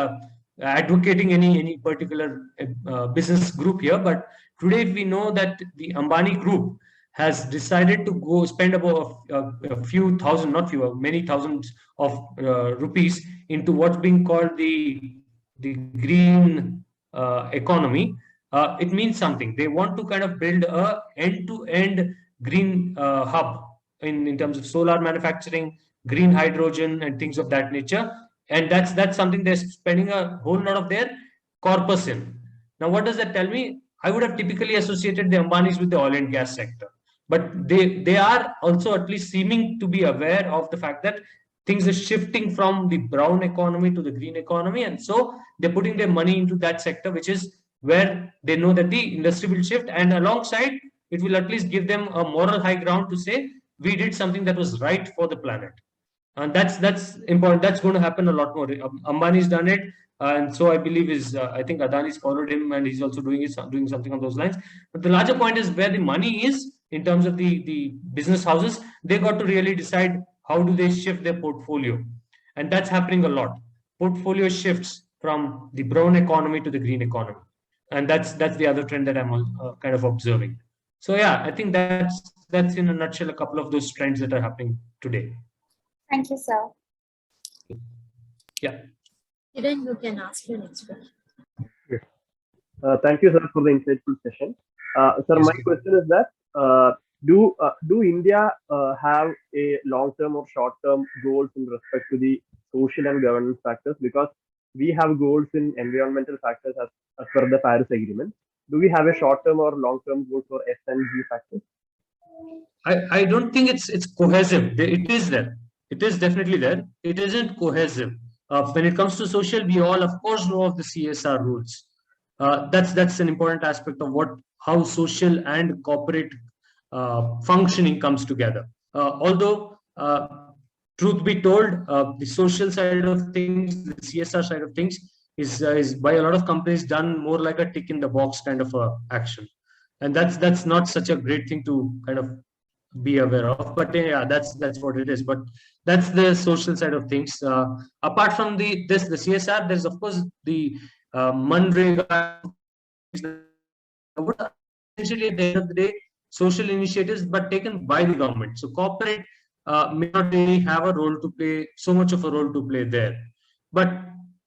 advocating any particular business group here, but today we know that the Ambani group has decided to go spend about a few thousand, not few, many thousands of rupees into what's being called the green economy. It means something. They want to kind of build a end-to-end green hub in terms of solar manufacturing, green hydrogen, and things of that nature. And that's something they're spending a whole lot of their corpus in. Now, what does that tell me? I would have typically associated the Ambanis with the oil and gas sector, but they are also at least seeming to be aware of the fact that things are shifting from the brown economy to the green economy, and so they're putting their money into that sector, which is where they know that the industry will shift, and alongside it will at least give them a moral high ground to say we did something that was right for the planet. And that's important. That's going to happen a lot more. Ambani's done it, and so I believe I think Adani's followed him, and he's also doing something on those lines. But the larger point is where the money is in terms of the business houses. They got to really decide how do they shift their portfolio, and that's happening a lot. Portfolio shifts from the brown economy to the green economy, and that's the other trend that I'm kind of observing. So yeah, I think that's in a nutshell a couple of those trends that are happening today. Thank you, sir. Yeah. Kiran, you can ask your next question. Thank you, sir, for the insightful session. Sir, Yes, my question is that do India have a long-term or short-term goals in respect to the social and governance factors? Because we have goals in environmental factors as per the Paris Agreement. Do we have a short-term or long-term goals for S and G factors? I don't think it's cohesive. It is there. It is definitely there. It isn't cohesive. When it comes to social, we all, of course, know of the CSR rules. That's an important aspect of how social and corporate functioning comes together. Although, truth be told, the social side of things, the CSR side of things, is by a lot of companies done more like a tick in the box kind of action, and that's not such a great thing to kind of be aware of. But yeah, that's what it is. But that's the social side of things. Apart from the CSR, there's of course the Manrega. Essentially, at the end of the day, social initiatives, but taken by the government. So corporate may not really have a role to play, so much of a role to play there. But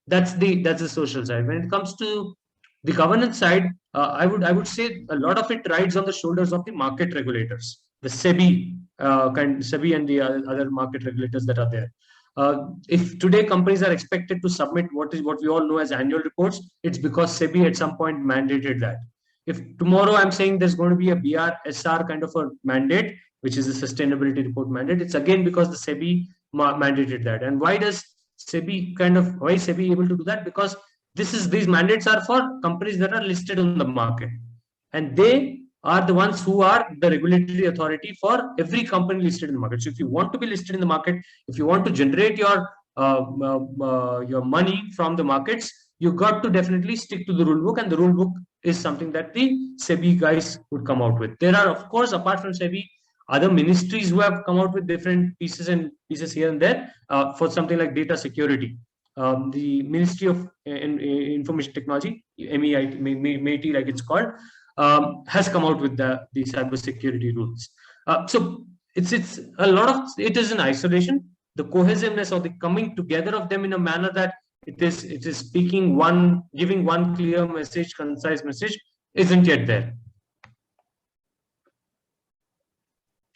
that's the social side. When it comes to the governance side, I would say a lot of it rides on the shoulders of the market regulators, the SEBI and the other market regulators that are there. If today companies are expected to submit what we all know as annual reports, it's because SEBI at some point mandated that. If tomorrow I'm saying there's going to be a BRSR kind of a mandate, which is a sustainability report mandate, it's again because the SEBI mandated that. And why is SEBI able to do that? Because these mandates are for companies that are listed on the market, and they are the ones who are the regulatory authority for every company listed in the market. So if you want to be listed in the market, if you want to generate your money from the markets, you got to definitely stick to the rule book, and the rule book is something that the SEBI guys would come out with. There are, of course, apart from SEBI, other ministries who have come out with different pieces here and there for something like data security. The Ministry of Information Technology, MEIT, like it's called, has come out with the cyber security rules. So it's a lot of it is in isolation. The cohesiveness or the coming together of them in a manner that it is speaking giving one clear message, concise message, isn't yet there.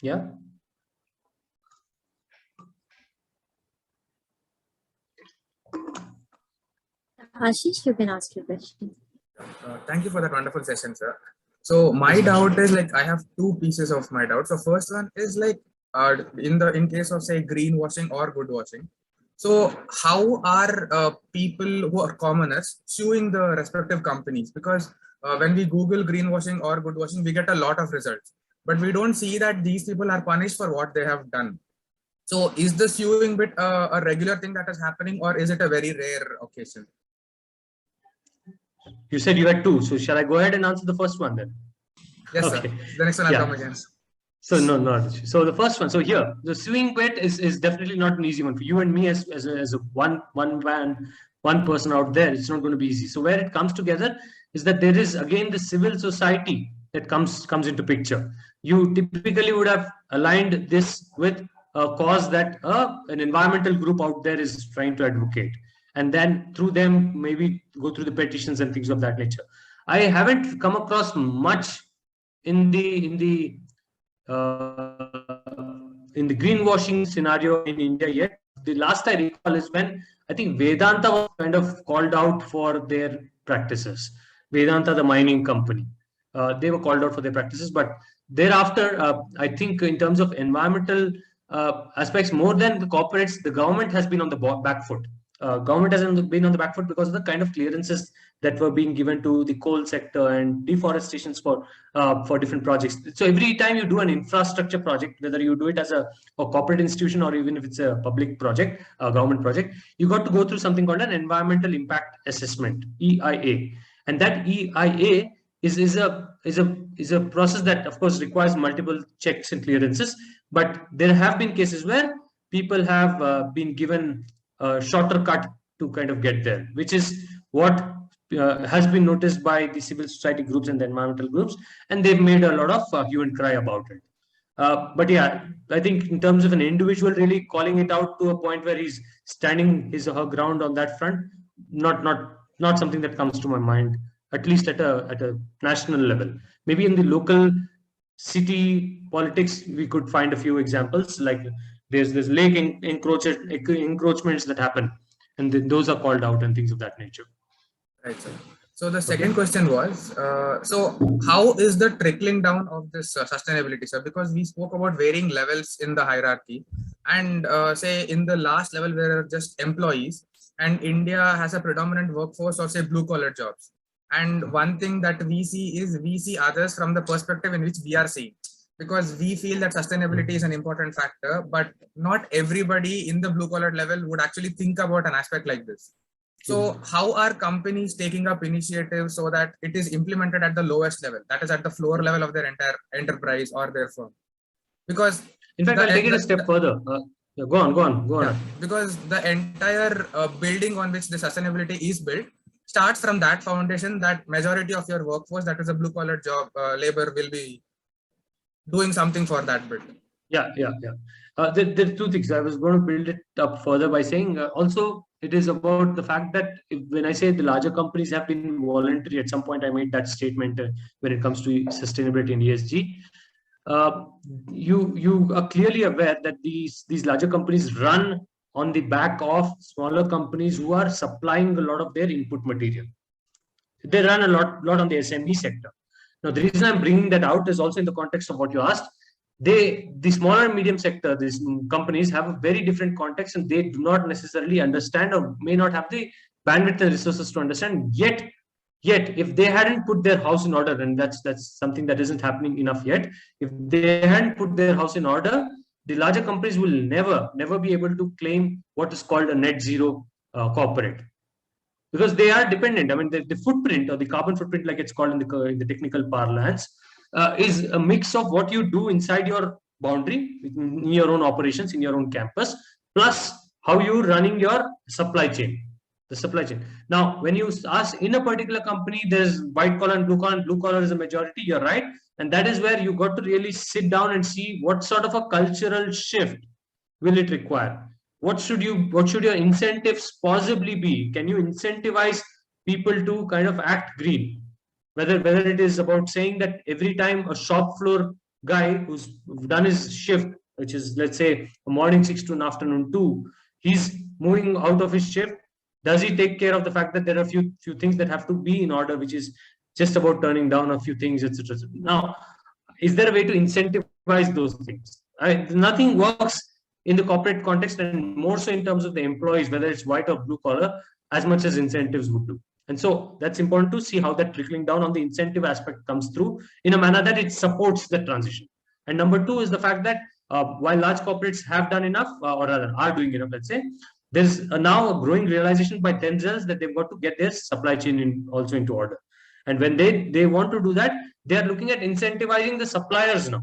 Yeah. Ashish, you can ask your question. Thank you for that wonderful session, sir. So my doubt is like, I have two pieces of my doubt. So first one is like, in case of say greenwashing or good washing. So how are people who are commoners suing the respective companies? Because when we Google greenwashing or good washing, we get a lot of results, but we don't see that these people are punished for what they have done. So is the suing bit a regular thing that is happening, or is it a very rare occasion? You said you had two, so shall I go ahead and answer the first one then? Yes, okay. Sir. The next one I'll come again. So no. So the first one. So here, the suing bit is definitely not an easy one for you and me as a one person out there. It's not going to be easy. So where it comes together is that there is again the civil society that comes into picture. You typically would have aligned this with a cause that an environmental group out there is trying to advocate, and then through them maybe go through the petitions and things of that nature. I haven't come across much in the greenwashing scenario in India yet. The last I recall is when I think Vedanta was kind of called out for their practices. Vedanta, the mining company, they were called out for their practices. But thereafter, I think in terms of environmental aspects, more than the corporates, the government has been on the back foot. Government hasn't been on the back foot because of the kind of clearances that were being given to the coal sector and deforestations for different projects. So every time you do an infrastructure project, whether you do it as a corporate institution or even if it's a public project, a government project, you got to go through something called an environmental impact assessment, EIA, and that EIA is a process that of course requires multiple checks and clearances. But there have been cases where people have been given a shorter cut to kind of get there, which is what has been noticed by the civil society groups and the environmental groups, and they've made a lot of hue and cry about it. But yeah, I think in terms of an individual really calling it out to a point where he's standing his or her ground on that front, not something that comes to my mind at least at a national level. Maybe in the local city politics, we could find a few examples, like there's lake encroachments that happen, and those are called out and things of that nature. Right, sir. So the second question was, so how is the trickling down of this sustainability, sir? Because we spoke about varying levels in the hierarchy, and say in the last level where are just employees, and India has a predominant workforce of say blue collar jobs. And one thing that we see is we see others from the perspective in which we are seeing, because we feel that sustainability is an important factor, but not everybody in the blue collar level would actually think about an aspect like this. So how are companies taking up initiatives so that it is implemented at the lowest level, that is at the floor level of their entire enterprise or their firm? Because in fact, I'll take it a step further. Go on. Because the entire building on which the sustainability is built starts from that foundation, that majority of your workforce, that is a blue collar job labor, will be doing something for that building. Yeah. There are two things. I was going to build it up further by saying also it is about the fact that when I say the larger companies have been voluntary, at some point I made that statement when it comes to sustainability and ESG. You are clearly aware that these larger companies run on the back of smaller companies who are supplying a lot of their input material. They run a lot on the SME sector. Now, the reason I'm bringing that out is also in the context of what you asked. The smaller and medium sector, these companies have a very different context, and they do not necessarily understand or may not have the bandwidth and resources to understand. Yet, if they hadn't put their house in order, and that's something that isn't happening enough yet, if they hadn't put their house in order, the larger companies will never be able to claim what is called a net zero corporate, because they are dependent. I mean, the footprint, or the carbon footprint, like it's called in the technical parlance, is a mix of what you do inside your boundary, in your own operations, in your own campus, plus how you're running your supply chain. The supply chain. Now, when you ask in a particular company, there's white collar and blue collar is a majority. You're right, and that is where you got to really sit down and see what sort of a cultural shift will it require. What should your incentives possibly be? Can you incentivize people to kind of act green? Whether it is about saying that every time a shop floor guy who's done his shift, which is, let's say, a morning 6 to an afternoon 2, he's moving out of his shift. Does he take care of the fact that there are a few things that have to be in order, which is just about turning down a few things, etc. Now, is there a way to incentivize those things? Nothing works in the corporate context, and more so in terms of the employees, whether it's white or blue collar, as much as incentives would do. And so that's important to see how that trickling down on the incentive aspect comes through in a manner that it supports the transition. And number two is the fact that while large corporates have done enough, or rather are doing enough, let's say, there's now a growing realization by themselves that they've got to get their supply chain also into order. And when they want to do that, they are looking at incentivizing the suppliers now,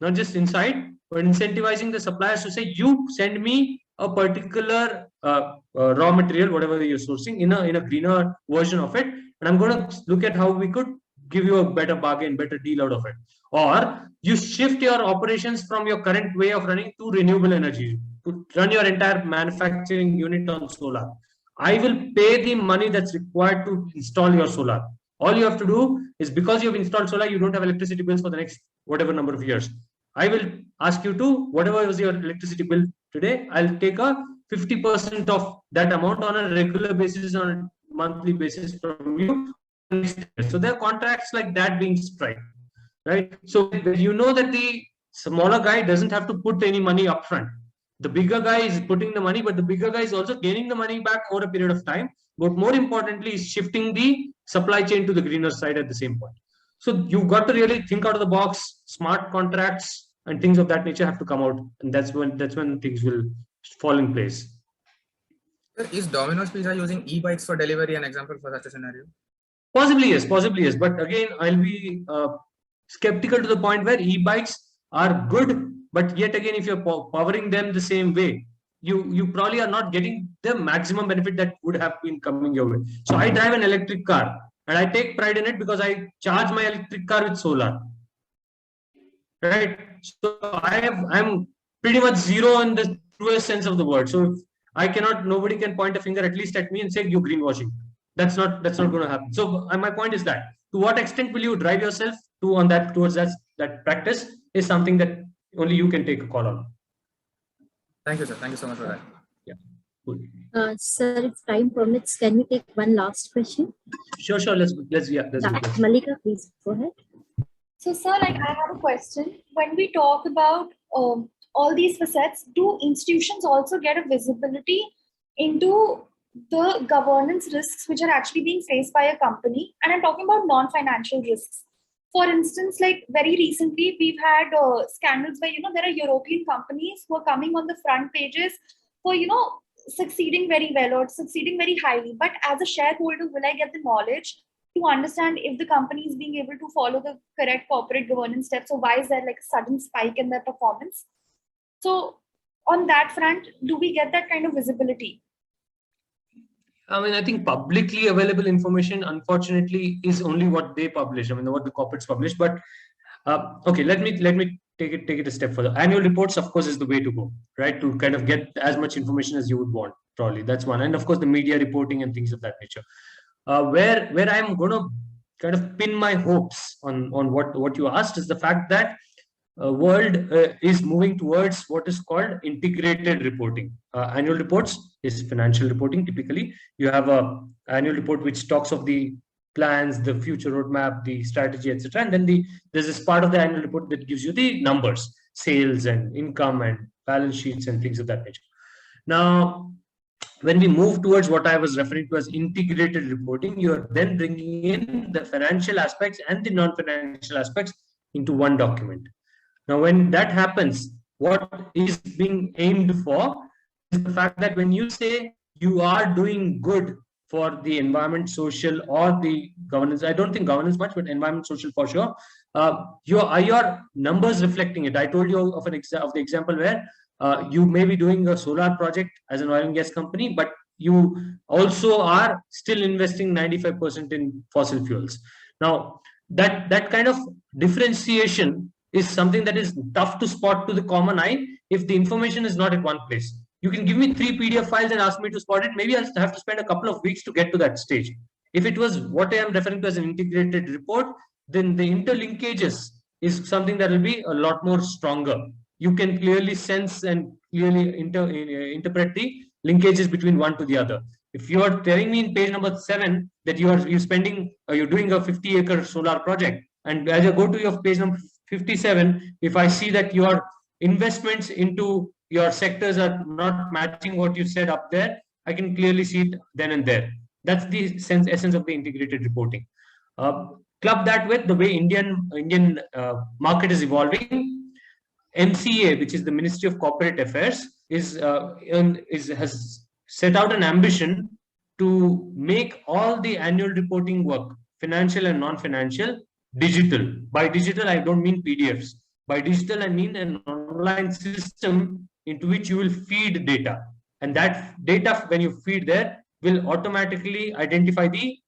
not just inside, but incentivizing the suppliers to say, you send me a particular raw material, whatever you're sourcing, in a greener version of it, and I'm going to look at how we could give you a better bargain, better deal out of it. Or you shift your operations from your current way of running to renewable energy, to run your entire manufacturing unit on solar. I will pay the money that's required to install your solar. All you have to do is, because you've installed solar, you don't have electricity bills for the next whatever number of years. I will ask you to, whatever was your electricity bill today, I'll take a 50% of that amount on a regular basis, on a monthly basis from you. So there are contracts like that being struck, right? So you know that the smaller guy doesn't have to put any money upfront. The bigger guy is putting the money, but the bigger guy is also gaining the money back over a period of time. But more importantly, is shifting the supply chain to the greener side at the same point. So you've got to really think out of the box. Smart contracts and things of that nature have to come out, and that's when things will fall in place. Is Domino's Pizza using e-bikes for delivery an example for such a scenario? Possibly yes. But again, I'll be skeptical to the point where e-bikes are good, but yet again, if you're powering them the same way, you probably are not getting the maximum benefit that would have been coming your way. So I drive an electric car, and I take pride in it because I charge my electric car with solar. Right? So I'm pretty much zero in the truest sense of the word. So nobody can point a finger at least at me and say you're greenwashing. That's not going to happen. So my point is that to what extent will you drive yourself to on that towards that practice is something that only you can take a call on. Thank you, sir. Thank you so much for that. Yeah. Cool. Sir, if time permits, can we take one last question? Sure. Let's do that. Malika, please go ahead. So, sir, like I have a question. When we talk about all these facets, do institutions also get a visibility into the governance risks which are actually being faced by a company? And I'm talking about non-financial risks. For instance, like very recently, we've had scandals where, there are European companies who are coming on the front pages for, succeeding very well or succeeding very highly. But as a shareholder, will I get the knowledge to understand if the company is being able to follow the correct corporate governance steps? So why is there like a sudden spike in their performance? So on that front, do we get that kind of visibility? I mean, I think publicly available information, unfortunately, is only what they publish. I mean, what the corporates publish. But okay, let me take it a step further. Annual reports, of course, is the way to go, right? To kind of get as much information as you would want. Probably that's one, and of course, the media reporting and things of that nature. Where I'm going to kind of pin my hopes on what you asked is the fact that world is moving towards what is called integrated reporting. Annual reports is financial reporting. Typically, you have a annual report which talks of the plans, the future roadmap, the strategy, etc. And then there's this part of the annual report that gives you the numbers, sales and income and balance sheets and things of that nature. Now, when we move towards what I was referring to as integrated reporting, you are then bringing in the financial aspects and the non-financial aspects into one document. Now, when that happens, what is being aimed for is the fact that when you say you are doing good for the environment, social, or the governance, I don't think governance much, but environment, social for sure, your numbers reflecting it. I told you of the example where you may be doing a solar project as an oil and gas company, but you also are still investing 95% in fossil fuels. Now, that kind of differentiation is something that is tough to spot to the common eye if the information is not at one place. You can give me 3 PDF files and ask me to spot it. Maybe I'll have to spend a couple of weeks to get to that stage. If it was what I am referring to as an integrated report, then the interlinkages is something that will be a lot more stronger. You can clearly sense and clearly interpret the linkages between one to the other. If you are telling me in page number 7 that you're doing a 50-acre solar project, and as I go to your page number 57, if I see that your investments into your sectors are not matching what you said up there, I can clearly see it then and there. That's the essence of the integrated reporting. Club that with the way Indian market is evolving. MCA, which is the Ministry of Corporate Affairs, has set out an ambition to make all the annual reporting work, financial and non-financial, digital. By digital, I don't mean PDFs. By digital, I mean an online system into which you will feed data. And that data, when you feed there, will automatically identify the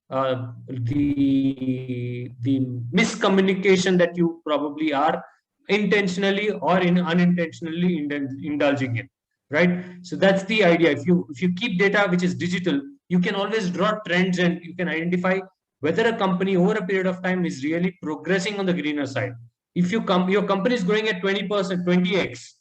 miscommunication that you probably are intentionally or unintentionally indulging in, right? So that's the idea. If you keep data which is digital, you can always draw trends and you can identify whether a company over a period of time is really progressing on the greener side. If your company is growing at 20%, 20x,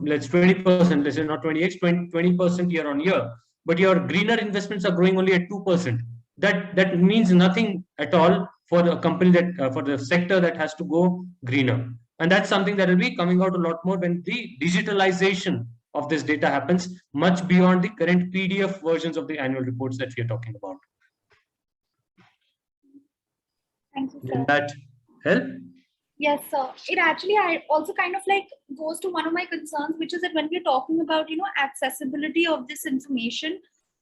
let's 20%, let's say not 20x, 20% year on year, but your greener investments are growing only at 2%. That means nothing at all for a company that for the sector that has to go greener. And that's something that will be coming out a lot more when the digitalization of this data happens, much beyond the current PDF versions of the annual reports that we are talking about. Thank you, sir. Did that help? Yes, sir. It actually also kind of like goes to one of my concerns, which is that when we're talking about, accessibility of this information,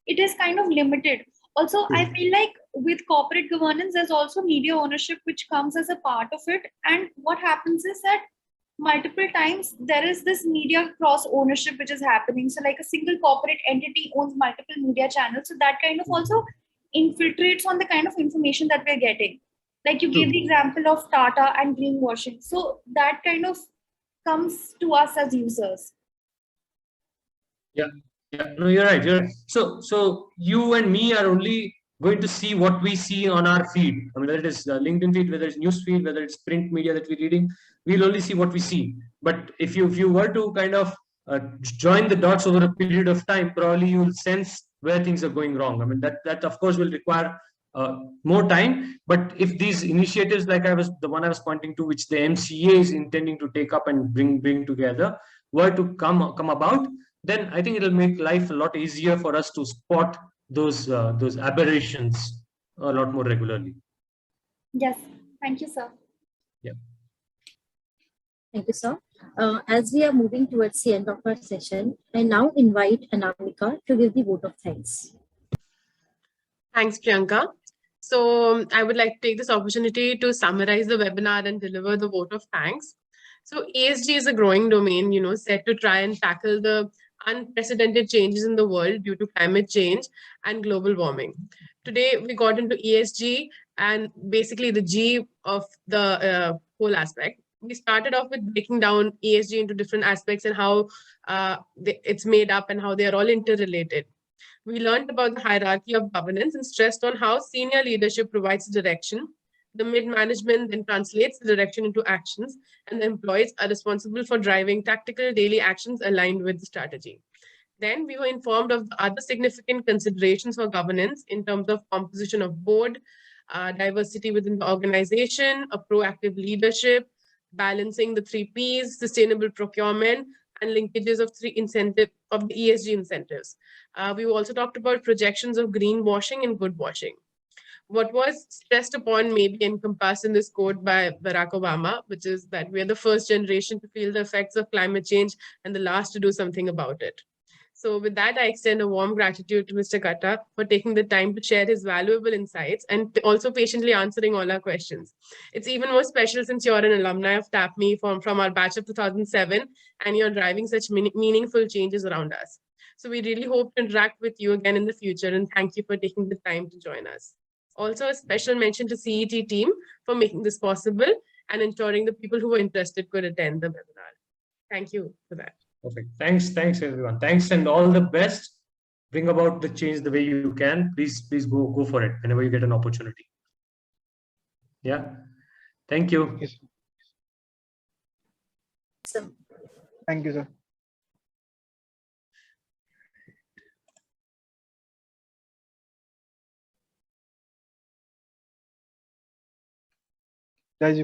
it is kind of limited. Also, I feel like with corporate governance, there's also media ownership, which comes as a part of it. And what happens is that multiple times there is this media cross ownership, which is happening. So like a single corporate entity owns multiple media channels. So that kind of also infiltrates on the kind of information that we're getting. Like you gave the example of Tata and greenwashing. So that kind of comes to us as users. Yeah. No, you're right. So you and me are only going to see what we see on our feed. I mean, whether it is LinkedIn feed, whether it's news feed, whether it's print media that we're reading, we'll only see what we see. But if you were to kind of join the dots over a period of time, probably you'll sense where things are going wrong. I mean, that of course will require more time. But if these initiatives, like the one I was pointing to, which the MCA is intending to take up and bring together, were to come about, then I think it'll make life a lot easier for us to spot those aberrations a lot more regularly. Yes, thank you, sir. Yeah. Thank you, sir. As we are moving towards the end of our session, I now invite Anamika to give the vote of thanks. Thanks, Priyanka. So I would like to take this opportunity to summarize the webinar and deliver the vote of thanks. So ESG is a growing domain, set to try and tackle the unprecedented changes in the world due to climate change and global warming. Today, we got into ESG and basically the G of the whole aspect. We started off with breaking down ESG into different aspects and how it's made up and how they are all interrelated. We learned about the hierarchy of governance and stressed on how senior leadership provides direction. The mid-management then translates the direction into actions, and the employees are responsible for driving tactical daily actions aligned with the strategy. Then we were informed of the other significant considerations for governance in terms of composition of board, diversity within the organization, a proactive leadership, balancing the 3 Ps, sustainable procurement, and linkages of the ESG incentives. We also talked about projections of greenwashing and good washing. What was stressed upon may be encompassed in this quote by Barack Obama, which is that we are the first generation to feel the effects of climate change and the last to do something about it. So with that, I extend a warm gratitude to Mr. Gutta for taking the time to share his valuable insights and also patiently answering all our questions. It's even more special since you're an alumni of TAPMI from our batch of 2007, and you're driving such meaningful changes around us. So we really hope to interact with you again in the future, and thank you for taking the time to join us. Also, a special mention to CET team for making this possible and ensuring the people who were interested could attend the webinar. Thank you for that. Perfect. Thanks everyone. Thanks and all the best. Bring about the change the way you can. Please go for it whenever you get an opportunity. Yeah. Thank you. Yes. So, Thank you, sir. Guys, you can